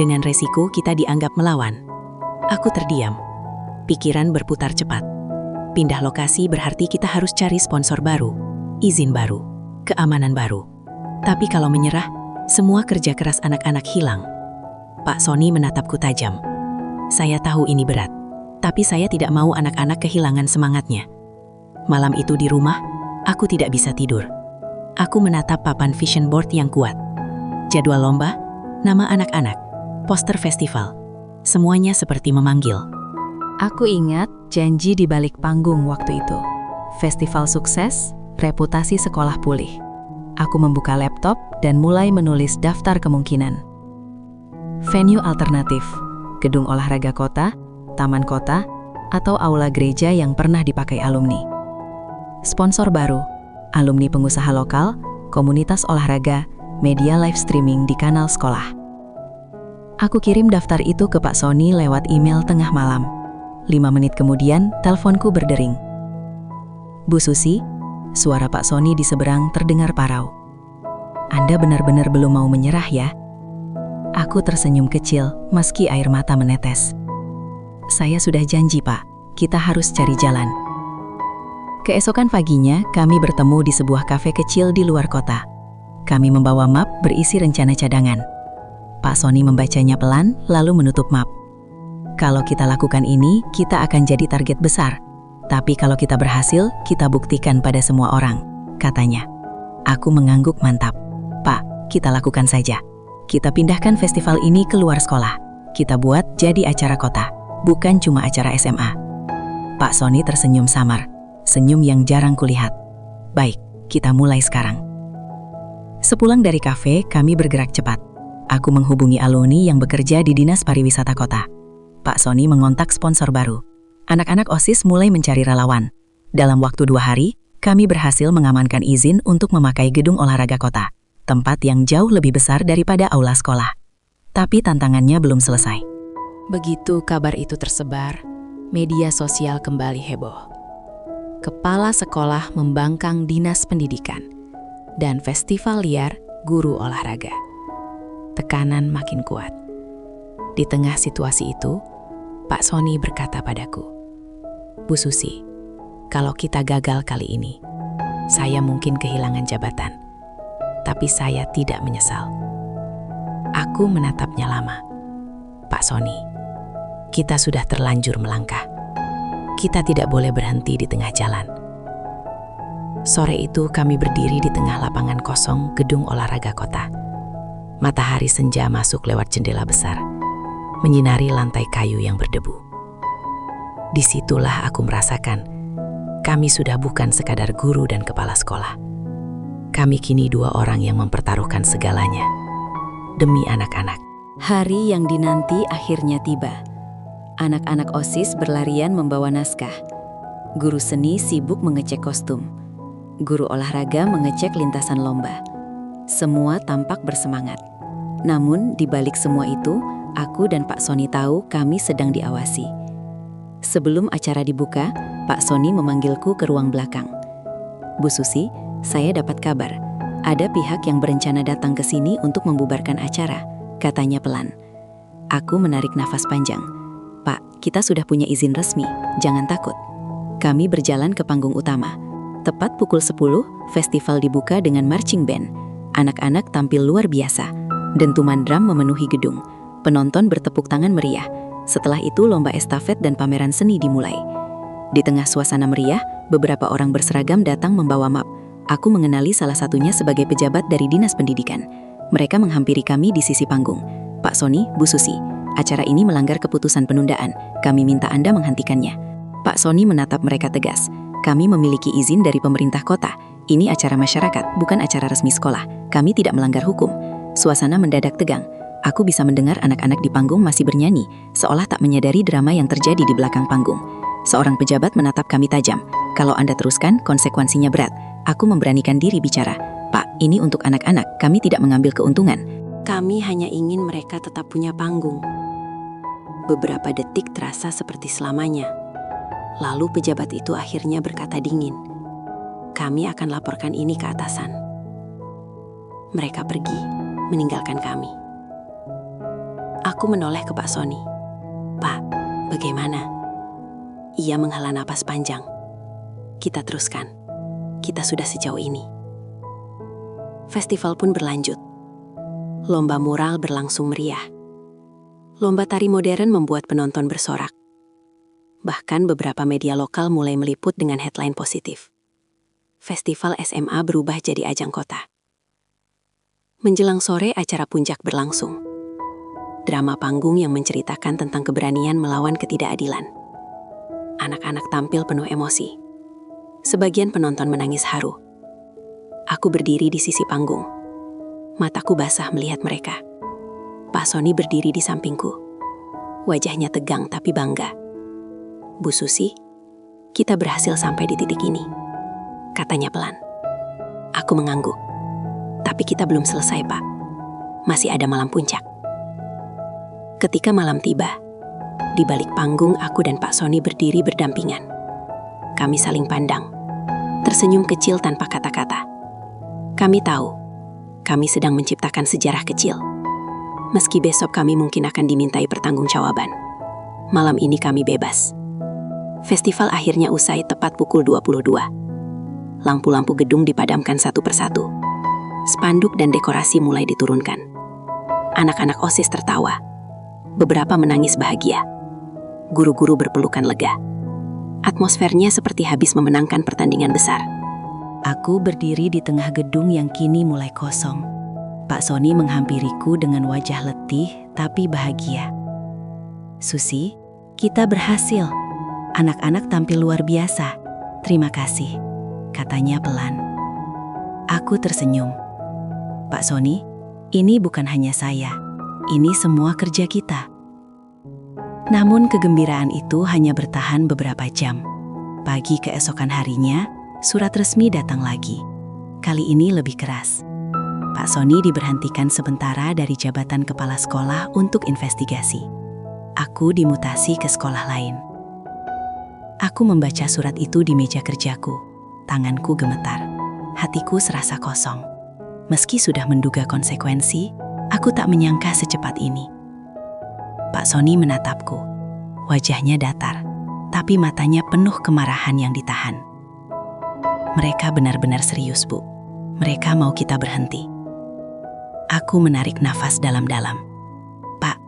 Dengan resiko kita dianggap melawan. Aku terdiam. Pikiran berputar cepat. Pindah lokasi berarti kita harus cari sponsor baru, izin baru, keamanan baru. Tapi kalau menyerah, semua kerja keras anak-anak hilang. Pak Sony menatapku tajam. Saya tahu ini berat. Tapi saya tidak mau anak-anak kehilangan semangatnya. Malam itu di rumah, aku tidak bisa tidur. Aku menatap papan vision board yang kuat. Jadwal lomba, nama anak-anak, poster festival. Semuanya seperti memanggil. Aku ingat janji di balik panggung waktu itu. Festival sukses, reputasi sekolah pulih. Aku membuka laptop dan mulai menulis daftar kemungkinan. Venue alternatif, gedung olahraga kota, taman kota, atau aula gereja yang pernah dipakai alumni. Sponsor baru, alumni pengusaha lokal, komunitas olahraga, media live streaming di kanal sekolah. Aku kirim daftar itu ke Pak Sony lewat email tengah malam. 5 menit kemudian, teleponku berdering. Bu Susi, suara Pak Sony di seberang terdengar parau. Anda benar-benar belum mau menyerah ya? Aku tersenyum kecil, meski air mata menetes. Saya sudah janji, Pak. Kita harus cari jalan. Keesokan paginya, kami bertemu di sebuah kafe kecil di luar kota. Kami membawa map berisi rencana cadangan. Pak Sony membacanya pelan, lalu menutup map. Kalau kita lakukan ini, kita akan jadi target besar. Tapi kalau kita berhasil, kita buktikan pada semua orang, katanya. Aku mengangguk mantap. Pak, kita lakukan saja. Kita pindahkan festival ini ke luar sekolah. Kita buat jadi acara kota, bukan cuma acara SMA. Pak Sony tersenyum samar, senyum yang jarang kulihat. Baik, kita mulai sekarang. Sepulang dari kafe, kami bergerak cepat. Aku menghubungi alumni yang bekerja di Dinas Pariwisata Kota. Pak Sony mengontak sponsor baru. Anak-anak OSIS mulai mencari relawan. Dalam waktu 2 hari, kami berhasil mengamankan izin untuk memakai gedung olahraga kota, tempat yang jauh lebih besar daripada aula sekolah. Tapi tantangannya belum selesai. Begitu kabar itu tersebar, media sosial kembali heboh. Kepala sekolah membangkang dinas pendidikan, dan festival liar guru olahraga. Tekanan makin kuat. Di tengah situasi itu, Pak Sony berkata padaku, Bu Susi, kalau kita gagal kali ini, saya mungkin kehilangan jabatan, tapi saya tidak menyesal. Aku menatapnya lama. Pak Sony, kita sudah terlanjur melangkah. Kita tidak boleh berhenti di tengah jalan. Sore itu kami berdiri di tengah lapangan kosong gedung olahraga kota. Matahari senja masuk lewat jendela besar, menyinari lantai kayu yang berdebu. Disitulah aku merasakan, kami sudah bukan sekadar guru dan kepala sekolah. Kami kini 2 orang yang mempertaruhkan segalanya demi anak-anak. Hari yang dinanti akhirnya tiba. Anak-anak OSIS berlarian membawa naskah. Guru seni sibuk mengecek kostum. Guru olahraga mengecek lintasan lomba. Semua tampak bersemangat. Namun, di balik semua itu, aku dan Pak Sony tahu kami sedang diawasi. Sebelum acara dibuka, Pak Sony memanggilku ke ruang belakang. Bu Susi, saya dapat kabar. Ada pihak yang berencana datang ke sini untuk membubarkan acara, katanya pelan. Aku menarik nafas panjang. Pak, kita sudah punya izin resmi, jangan takut. Kami berjalan ke panggung utama. Tepat pukul 10, festival dibuka dengan marching band. Anak-anak tampil luar biasa. Dentuman drum memenuhi gedung. Penonton bertepuk tangan meriah. Setelah itu lomba estafet dan pameran seni dimulai. Di tengah suasana meriah, beberapa orang berseragam datang membawa map. Aku mengenali salah satunya sebagai pejabat dari Dinas Pendidikan. Mereka menghampiri kami di sisi panggung. Pak Sony, Bu Susi, acara ini melanggar keputusan penundaan. Kami minta Anda menghentikannya. Pak Sony menatap mereka tegas. Kami memiliki izin dari pemerintah kota. Ini acara masyarakat, bukan acara resmi sekolah. Kami tidak melanggar hukum. Suasana mendadak tegang. Aku bisa mendengar anak-anak di panggung masih bernyanyi, seolah tak menyadari drama yang terjadi di belakang panggung. Seorang pejabat menatap kami tajam. Kalau Anda teruskan, konsekuensinya berat. Aku memberanikan diri bicara. Pak, ini untuk anak-anak, kami tidak mengambil keuntungan. Kami hanya ingin mereka tetap punya panggung. Beberapa detik terasa seperti selamanya. Lalu pejabat itu akhirnya berkata dingin, kami akan laporkan ini ke atasan. Mereka pergi, meninggalkan kami. Aku menoleh ke Pak Sony. Pak, bagaimana? Ia menghela napas panjang. Kita teruskan. Kita sudah sejauh ini. Festival pun berlanjut. Lomba mural berlangsung meriah. Lomba tari modern membuat penonton bersorak. Bahkan beberapa media lokal mulai meliput dengan headline positif. Festival SMA berubah jadi ajang kota. Menjelang sore acara puncak berlangsung. Drama panggung yang menceritakan tentang keberanian melawan ketidakadilan. Anak-anak tampil penuh emosi. Sebagian penonton menangis haru. Aku berdiri di sisi panggung. Mataku basah melihat mereka. Pak Sony berdiri di sampingku. Wajahnya tegang tapi bangga. Bu Susi, kita berhasil sampai di titik ini. Katanya pelan. Aku mengangguk. Tapi kita belum selesai, Pak. Masih ada malam puncak. Ketika malam tiba, di balik panggung aku dan Pak Sony berdiri berdampingan. Kami saling pandang, tersenyum kecil tanpa kata-kata. Kami tahu, kami sedang menciptakan sejarah kecil. Meski besok kami mungkin akan dimintai pertanggungjawaban. Malam ini kami bebas. Festival akhirnya usai tepat pukul 22. Lampu-lampu gedung dipadamkan satu persatu. Spanduk dan dekorasi mulai diturunkan. Anak-anak OSIS tertawa. Beberapa menangis bahagia. Guru-guru berpelukan lega. Atmosfernya seperti habis memenangkan pertandingan besar. Aku berdiri di tengah gedung yang kini mulai kosong. Pak Sony menghampiriku dengan wajah letih tapi bahagia. Susi, kita berhasil. Anak-anak tampil luar biasa. Terima kasih, katanya pelan. Aku tersenyum. Pak Sony, ini bukan hanya saya. Ini semua kerja kita. Namun kegembiraan itu hanya bertahan beberapa jam. Pagi keesokan harinya, surat resmi datang lagi. Kali ini lebih keras. Pak Sony diberhentikan sementara dari jabatan kepala sekolah untuk investigasi. Aku dimutasi ke sekolah lain. Aku membaca surat itu di meja kerjaku. Tanganku gemetar. Hatiku serasa kosong. Meski sudah menduga konsekuensi, aku tak menyangka secepat ini. Pak Sony menatapku. Wajahnya datar, tapi matanya penuh kemarahan yang ditahan. Mereka benar-benar serius, Bu. Mereka mau kita berhenti. Aku menarik nafas dalam-dalam. Pak,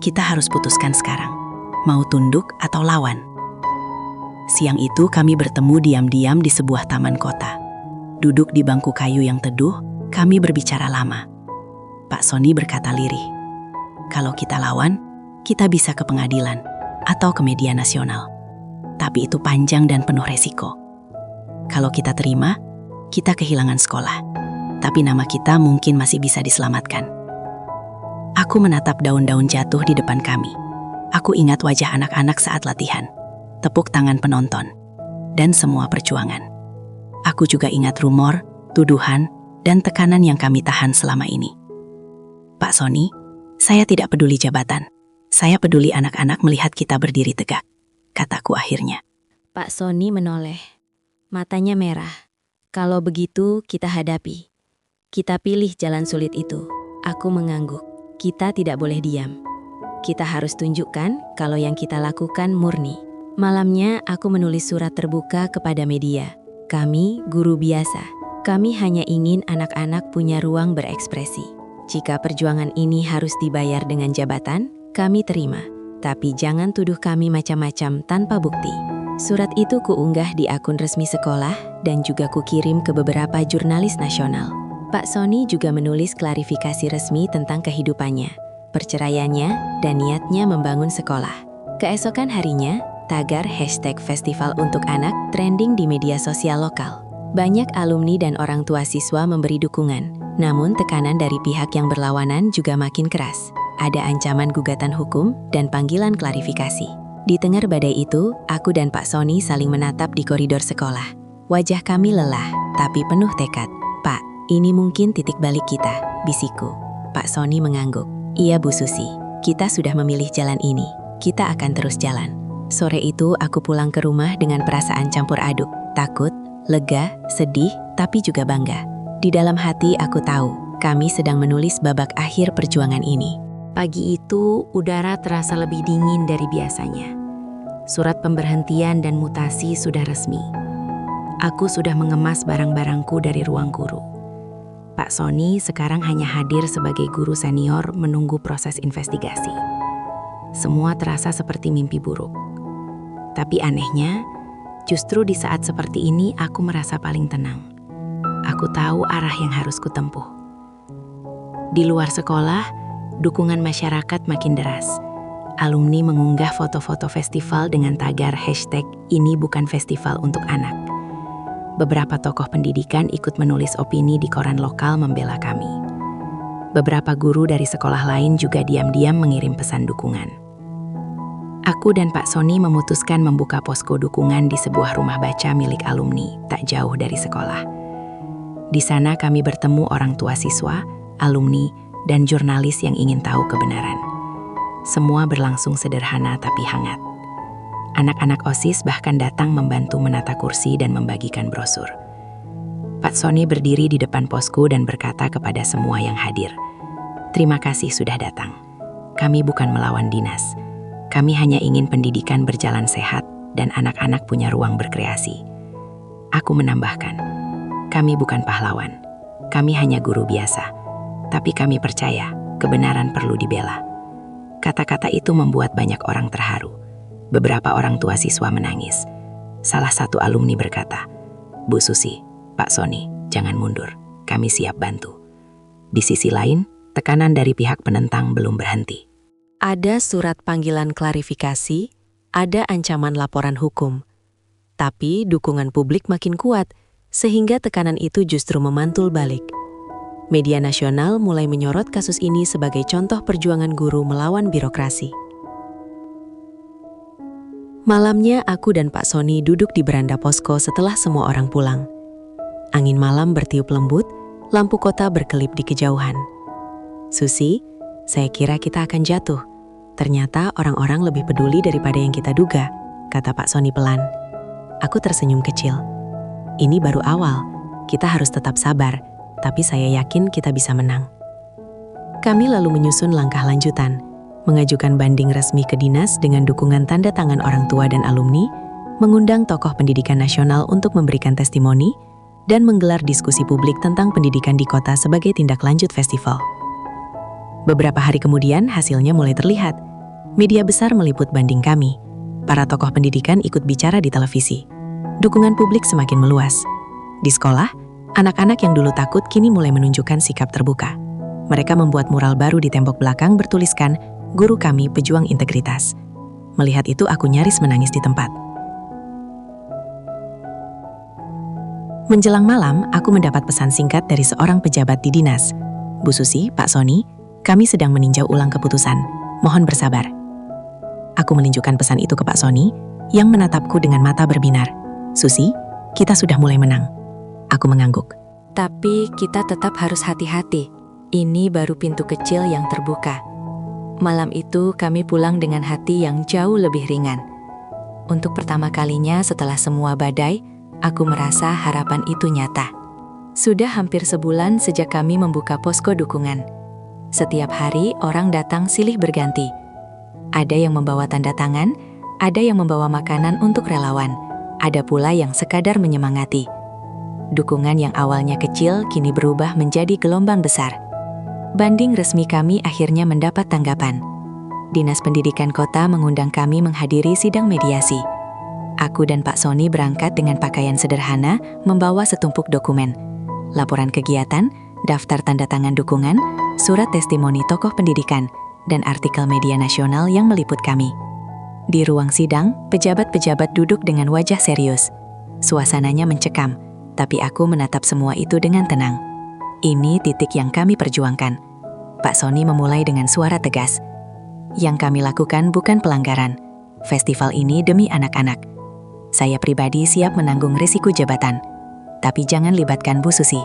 kita harus putuskan sekarang. Mau tunduk atau lawan? Siang itu kami bertemu diam-diam di sebuah taman kota. Duduk di bangku kayu yang teduh, kami berbicara lama. Pak Sony berkata lirih, kalau kita lawan, kita bisa ke pengadilan atau ke media nasional. Tapi itu panjang dan penuh resiko. Kalau kita terima, kita kehilangan sekolah. Tapi nama kita mungkin masih bisa diselamatkan. Aku menatap daun-daun jatuh di depan kami. Aku ingat wajah anak-anak saat latihan. Tepuk tangan penonton, dan semua perjuangan. Aku juga ingat rumor, tuduhan, dan tekanan yang kami tahan selama ini. Pak Sony, saya tidak peduli jabatan. Saya peduli anak-anak melihat kita berdiri tegak, kataku akhirnya. Pak Sony menoleh. Matanya merah. Kalau begitu, kita hadapi. Kita pilih jalan sulit itu. Aku mengangguk. Kita tidak boleh diam. Kita harus tunjukkan kalau yang kita lakukan murni. Malamnya, aku menulis surat terbuka kepada media. Kami, guru biasa. Kami hanya ingin anak-anak punya ruang berekspresi. Jika perjuangan ini harus dibayar dengan jabatan, kami terima. Tapi jangan tuduh kami macam-macam tanpa bukti. Surat itu kuunggah di akun resmi sekolah dan juga kukirim ke beberapa jurnalis nasional. Pak Sony juga menulis klarifikasi resmi tentang kehidupannya, perceraiannya, dan niatnya membangun sekolah. Keesokan harinya, tagar #festival untuk anak trending di media sosial lokal. Banyak alumni dan orang tua siswa memberi dukungan, namun tekanan dari pihak yang berlawanan juga makin keras. Ada ancaman gugatan hukum dan panggilan klarifikasi. Di tengah badai itu, aku dan Pak Sony saling menatap di koridor sekolah. Wajah kami lelah, tapi penuh tekad. Pak, ini mungkin titik balik kita, bisikku. Pak Sony mengangguk. Iya Bu Susi, kita sudah memilih jalan ini. Kita akan terus jalan. Sore itu aku pulang ke rumah dengan perasaan campur aduk. Takut, lega, sedih, tapi juga bangga. Di dalam hati aku tahu, kami sedang menulis babak akhir perjuangan ini. Pagi itu, udara terasa lebih dingin dari biasanya. Surat pemberhentian dan mutasi sudah resmi. Aku sudah mengemas barang-barangku dari ruang guru. Pak Sony sekarang hanya hadir sebagai guru senior menunggu proses investigasi. Semua terasa seperti mimpi buruk. Tapi anehnya, justru di saat seperti ini aku merasa paling tenang. Aku tahu arah yang harus kutempuh. Di luar sekolah, dukungan masyarakat makin deras. Alumni mengunggah foto-foto festival dengan tagar #ini bukan festival untuk anak. Beberapa tokoh pendidikan ikut menulis opini di koran lokal membela kami. Beberapa guru dari sekolah lain juga diam-diam mengirim pesan dukungan. Aku dan Pak Sony memutuskan membuka posko dukungan di sebuah rumah baca milik alumni, tak jauh dari sekolah. Di sana kami bertemu orang tua siswa, alumni, dan jurnalis yang ingin tahu kebenaran. Semua berlangsung sederhana tapi hangat. Anak-anak OSIS bahkan datang membantu menata kursi dan membagikan brosur. Pak Sony berdiri di depan posko dan berkata kepada semua yang hadir, "Terima kasih sudah datang. Kami bukan melawan dinas. Kami hanya ingin pendidikan berjalan sehat dan anak-anak punya ruang berkreasi." Aku menambahkan, "Kami bukan pahlawan. Kami hanya guru biasa. Tapi kami percaya kebenaran perlu dibela." Kata-kata itu membuat banyak orang terharu. Beberapa orang tua siswa menangis. Salah satu alumni berkata, "Bu Susi, Pak Sony, jangan mundur. Kami siap bantu." Di sisi lain, tekanan dari pihak penentang belum berhenti. Ada surat panggilan klarifikasi, ada ancaman laporan hukum. Tapi dukungan publik makin kuat, sehingga tekanan itu justru memantul balik. Media nasional mulai menyorot kasus ini sebagai contoh perjuangan guru melawan birokrasi. Malamnya aku dan Pak Sony duduk di beranda posko setelah semua orang pulang. Angin malam bertiup lembut, lampu kota berkelip di kejauhan. "Susi, saya kira kita akan jatuh. Ternyata orang-orang lebih peduli daripada yang kita duga," kata Pak Sony pelan. Aku tersenyum kecil. "Ini baru awal, kita harus tetap sabar, tapi saya yakin kita bisa menang." Kami lalu menyusun langkah lanjutan, mengajukan banding resmi ke dinas dengan dukungan tanda tangan orang tua dan alumni, mengundang tokoh pendidikan nasional untuk memberikan testimoni, dan menggelar diskusi publik tentang pendidikan di kota sebagai tindak lanjut festival. Beberapa hari kemudian hasilnya mulai terlihat. Media besar meliput banding kami. Para tokoh pendidikan ikut bicara di televisi. Dukungan publik semakin meluas. Di sekolah, anak-anak yang dulu takut kini mulai menunjukkan sikap terbuka. Mereka membuat mural baru di tembok belakang bertuliskan, "Guru kami pejuang integritas." Melihat itu aku nyaris menangis di tempat. Menjelang malam, aku mendapat pesan singkat dari seorang pejabat di dinas. "Bu Susi, Pak Sony, kami sedang meninjau ulang keputusan. Mohon bersabar." Aku menunjukkan pesan itu ke Pak Sony, yang menatapku dengan mata berbinar. "Susi, kita sudah mulai menang." Aku mengangguk. "Tapi kita tetap harus hati-hati. Ini baru pintu kecil yang terbuka." Malam itu kami pulang dengan hati yang jauh lebih ringan. Untuk pertama kalinya setelah semua badai, aku merasa harapan itu nyata. Sudah hampir sebulan sejak kami membuka posko dukungan. Setiap hari orang datang silih berganti. Ada yang membawa tanda tangan, ada yang membawa makanan untuk relawan, ada pula yang sekadar menyemangati. Dukungan yang awalnya kecil kini berubah menjadi gelombang besar. Banding resmi kami akhirnya mendapat tanggapan. Dinas Pendidikan Kota mengundang kami menghadiri sidang mediasi. Aku dan Pak Sony berangkat dengan pakaian sederhana, membawa setumpuk dokumen, laporan kegiatan, daftar tanda tangan dukungan, surat testimoni tokoh pendidikan, dan artikel media nasional yang meliput kami. Di ruang sidang, pejabat-pejabat duduk dengan wajah serius. Suasananya mencekam, tapi aku menatap semua itu dengan tenang. Ini titik yang kami perjuangkan. Pak Sony memulai dengan suara tegas. "Yang kami lakukan bukan pelanggaran. Festival ini demi anak-anak. Saya pribadi siap menanggung risiko jabatan. Tapi jangan libatkan Bu Susi.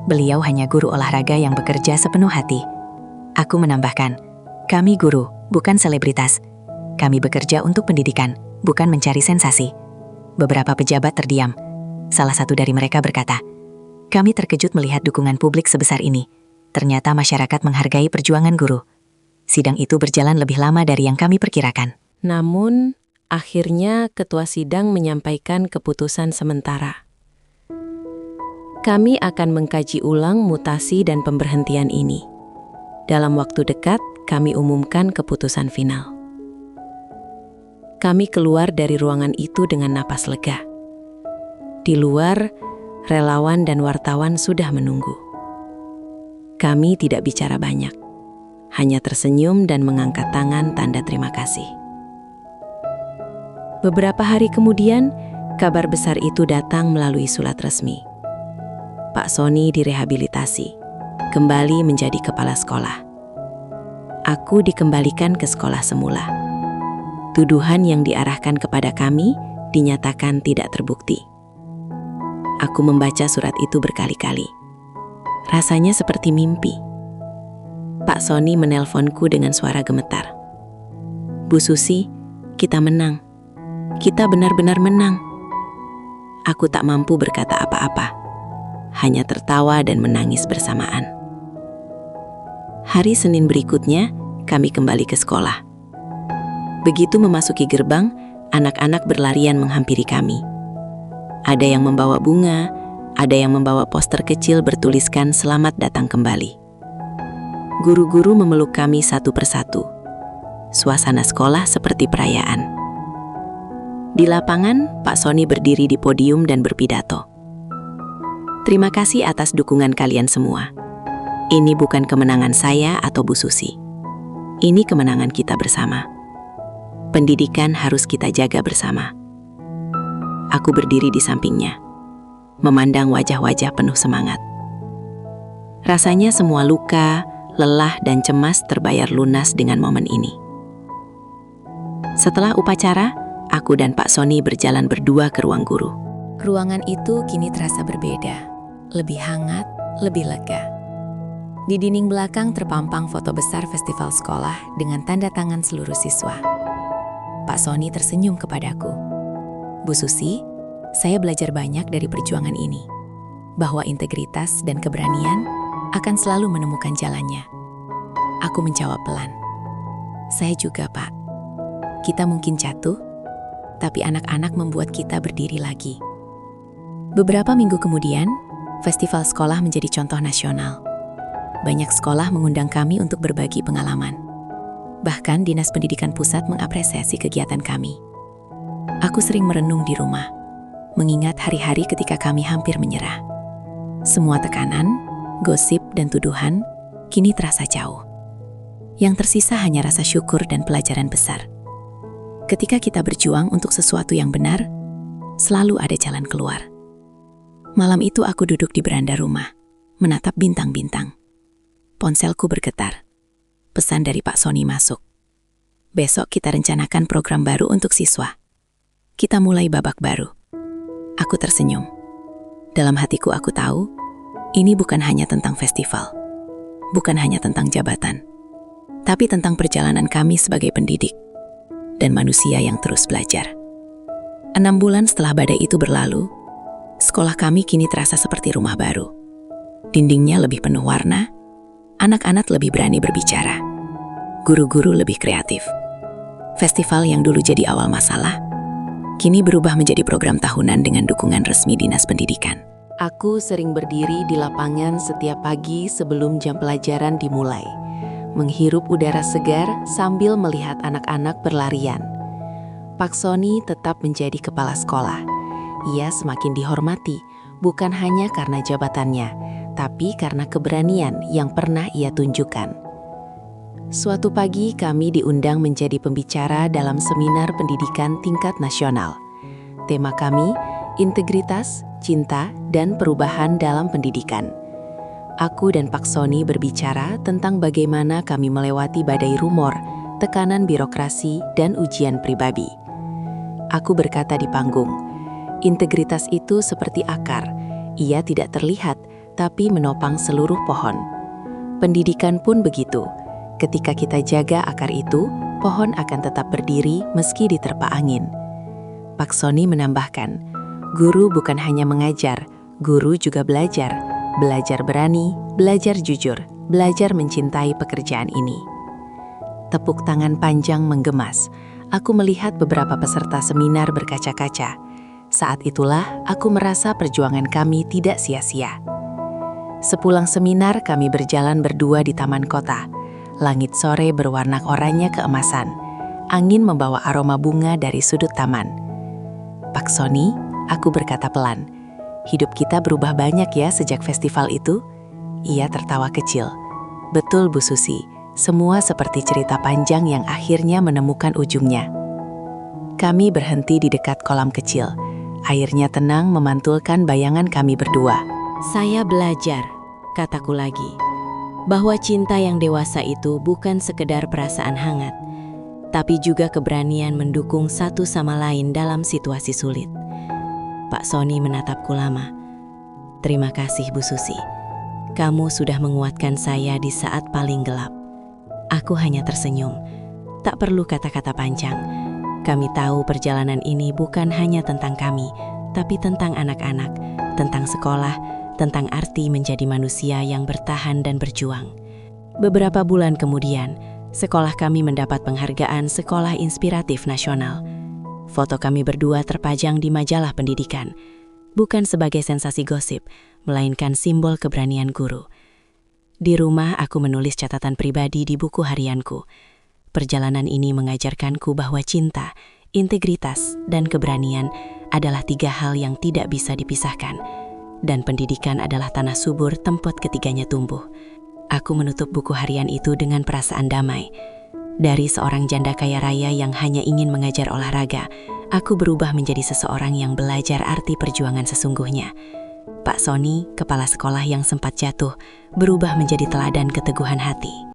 Beliau hanya guru olahraga yang bekerja sepenuh hati." Aku menambahkan, "Kami guru, bukan selebritas. Kami bekerja untuk pendidikan, bukan mencari sensasi." Beberapa pejabat terdiam. Salah satu dari mereka berkata, "Kami terkejut melihat dukungan publik sebesar ini. Ternyata masyarakat menghargai perjuangan guru." Sidang itu berjalan lebih lama dari yang kami perkirakan. Namun, akhirnya ketua sidang menyampaikan keputusan sementara. Kami akan mengkaji ulang mutasi dan pemberhentian ini. Dalam waktu dekat, kami umumkan keputusan final. Kami keluar dari ruangan itu dengan napas lega. Di luar, relawan dan wartawan sudah menunggu. Kami tidak bicara banyak, hanya tersenyum dan mengangkat tangan tanda terima kasih. Beberapa hari kemudian, kabar besar itu datang melalui surat resmi. Pak Sony direhabilitasi, kembali menjadi kepala sekolah. Aku dikembalikan ke sekolah semula. Tuduhan yang diarahkan kepada kami dinyatakan tidak terbukti. Aku membaca surat itu berkali-kali. Rasanya seperti mimpi. Pak Sony menelponku dengan suara gemetar. "Bu Susi, kita menang. Kita benar-benar menang." Aku tak mampu berkata apa-apa, hanya tertawa dan menangis bersamaan. Hari Senin berikutnya, kami kembali ke sekolah. Begitu memasuki gerbang, anak-anak berlarian menghampiri kami. Ada yang membawa bunga, ada yang membawa poster kecil bertuliskan "Selamat datang kembali". Guru-guru memeluk kami satu persatu. Suasana sekolah seperti perayaan. Di lapangan, Pak Sony berdiri di podium dan berpidato. "Terima kasih atas dukungan kalian semua. Ini bukan kemenangan saya atau Bu Susi. Ini kemenangan kita bersama. Pendidikan harus kita jaga bersama." Aku berdiri di sampingnya, memandang wajah-wajah penuh semangat. Rasanya semua luka, lelah, dan cemas terbayar lunas dengan momen ini. Setelah upacara, aku dan Pak Sony berjalan berdua ke ruang guru. Ruangan itu kini terasa berbeda, lebih hangat, lebih lega. Di dinding belakang terpampang foto besar festival sekolah dengan tanda tangan seluruh siswa. Pak Sony tersenyum kepadaku. "Bu Susi, saya belajar banyak dari perjuangan ini, bahwa integritas dan keberanian akan selalu menemukan jalannya." Aku menjawab pelan. "Saya juga, Pak. Kita mungkin jatuh, tapi anak-anak membuat kita berdiri lagi." Beberapa minggu kemudian, festival sekolah menjadi contoh nasional. Banyak sekolah mengundang kami untuk berbagi pengalaman. Bahkan Dinas Pendidikan Pusat mengapresiasi kegiatan kami. Aku sering merenung di rumah, mengingat hari-hari ketika kami hampir menyerah. Semua tekanan, gosip, dan tuduhan kini terasa jauh. Yang tersisa hanya rasa syukur dan pelajaran besar. Ketika kita berjuang untuk sesuatu yang benar, selalu ada jalan keluar. Malam itu aku duduk di beranda rumah, menatap bintang-bintang. Ponselku bergetar. Pesan dari Pak Sony masuk. "Besok kita rencanakan program baru untuk siswa. Kita mulai babak baru." Aku tersenyum. Dalam hatiku aku tahu, ini bukan hanya tentang festival, bukan hanya tentang jabatan, tapi tentang perjalanan kami sebagai pendidik dan manusia yang terus belajar. 6 bulan setelah badai itu berlalu, sekolah kami kini terasa seperti rumah baru. Dindingnya lebih penuh warna, anak-anak lebih berani berbicara, guru-guru lebih kreatif. Festival yang dulu jadi awal masalah, kini berubah menjadi program tahunan dengan dukungan resmi Dinas Pendidikan. Aku sering berdiri di lapangan setiap pagi sebelum jam pelajaran dimulai, menghirup udara segar sambil melihat anak-anak berlarian. Pak Sony tetap menjadi kepala sekolah. Ia semakin dihormati, bukan hanya karena jabatannya, tapi karena keberanian yang pernah ia tunjukkan. Suatu pagi kami diundang menjadi pembicara dalam seminar pendidikan tingkat nasional. Tema kami, integritas, cinta, dan perubahan dalam pendidikan. Aku dan Pak Sony berbicara tentang bagaimana kami melewati badai rumor, tekanan birokrasi, dan ujian pribadi. Aku berkata di panggung, integritas itu seperti akar, ia tidak terlihat, tapi menopang seluruh pohon. Pendidikan pun begitu. Ketika kita jaga akar itu, pohon akan tetap berdiri meski diterpa angin. Pak Sony menambahkan, guru bukan hanya mengajar, guru juga belajar. Belajar berani, belajar jujur, belajar mencintai pekerjaan ini. Tepuk tangan panjang menggemas. Aku melihat beberapa peserta seminar berkaca-kaca. Saat itulah aku merasa perjuangan kami tidak sia-sia. Sepulang seminar, kami berjalan berdua di taman kota. Langit sore berwarna oranye keemasan. angin membawa aroma bunga dari sudut taman. "Pak Sony," aku berkata pelan, "hidup kita berubah banyak ya sejak festival itu?" Ia tertawa kecil. "Betul, Bu Susi, semua seperti cerita panjang yang akhirnya menemukan ujungnya." Kami berhenti di dekat kolam kecil. Airnya tenang memantulkan bayangan kami berdua. Saya belajar, kataku lagi, bahwa cinta yang dewasa itu bukan sekedar perasaan hangat, tapi juga keberanian mendukung satu sama lain dalam situasi sulit. Pak Sony menatapku lama. "Terima kasih, Bu Susi. Kamu sudah menguatkan saya di saat paling gelap." Aku hanya tersenyum. Tak perlu kata-kata panjang. Kami tahu perjalanan ini bukan hanya tentang kami, tapi tentang anak-anak, tentang sekolah, tentang arti menjadi manusia yang bertahan dan berjuang. Beberapa bulan kemudian, sekolah kami mendapat penghargaan Sekolah Inspiratif Nasional. Foto kami berdua terpajang di majalah pendidikan, bukan sebagai sensasi gosip, melainkan simbol keberanian guru. Di rumah aku menulis catatan pribadi di buku harianku. Perjalanan ini mengajarkanku bahwa cinta, integritas, dan keberanian adalah 3 hal yang tidak bisa dipisahkan. Dan pendidikan adalah tanah subur tempat ketiganya tumbuh. Aku menutup buku harian itu dengan perasaan damai. Dari seorang janda kaya raya yang hanya ingin mengajar olahraga, aku berubah menjadi seseorang yang belajar arti perjuangan sesungguhnya. Pak Sony, kepala sekolah yang sempat jatuh, berubah menjadi teladan keteguhan hati.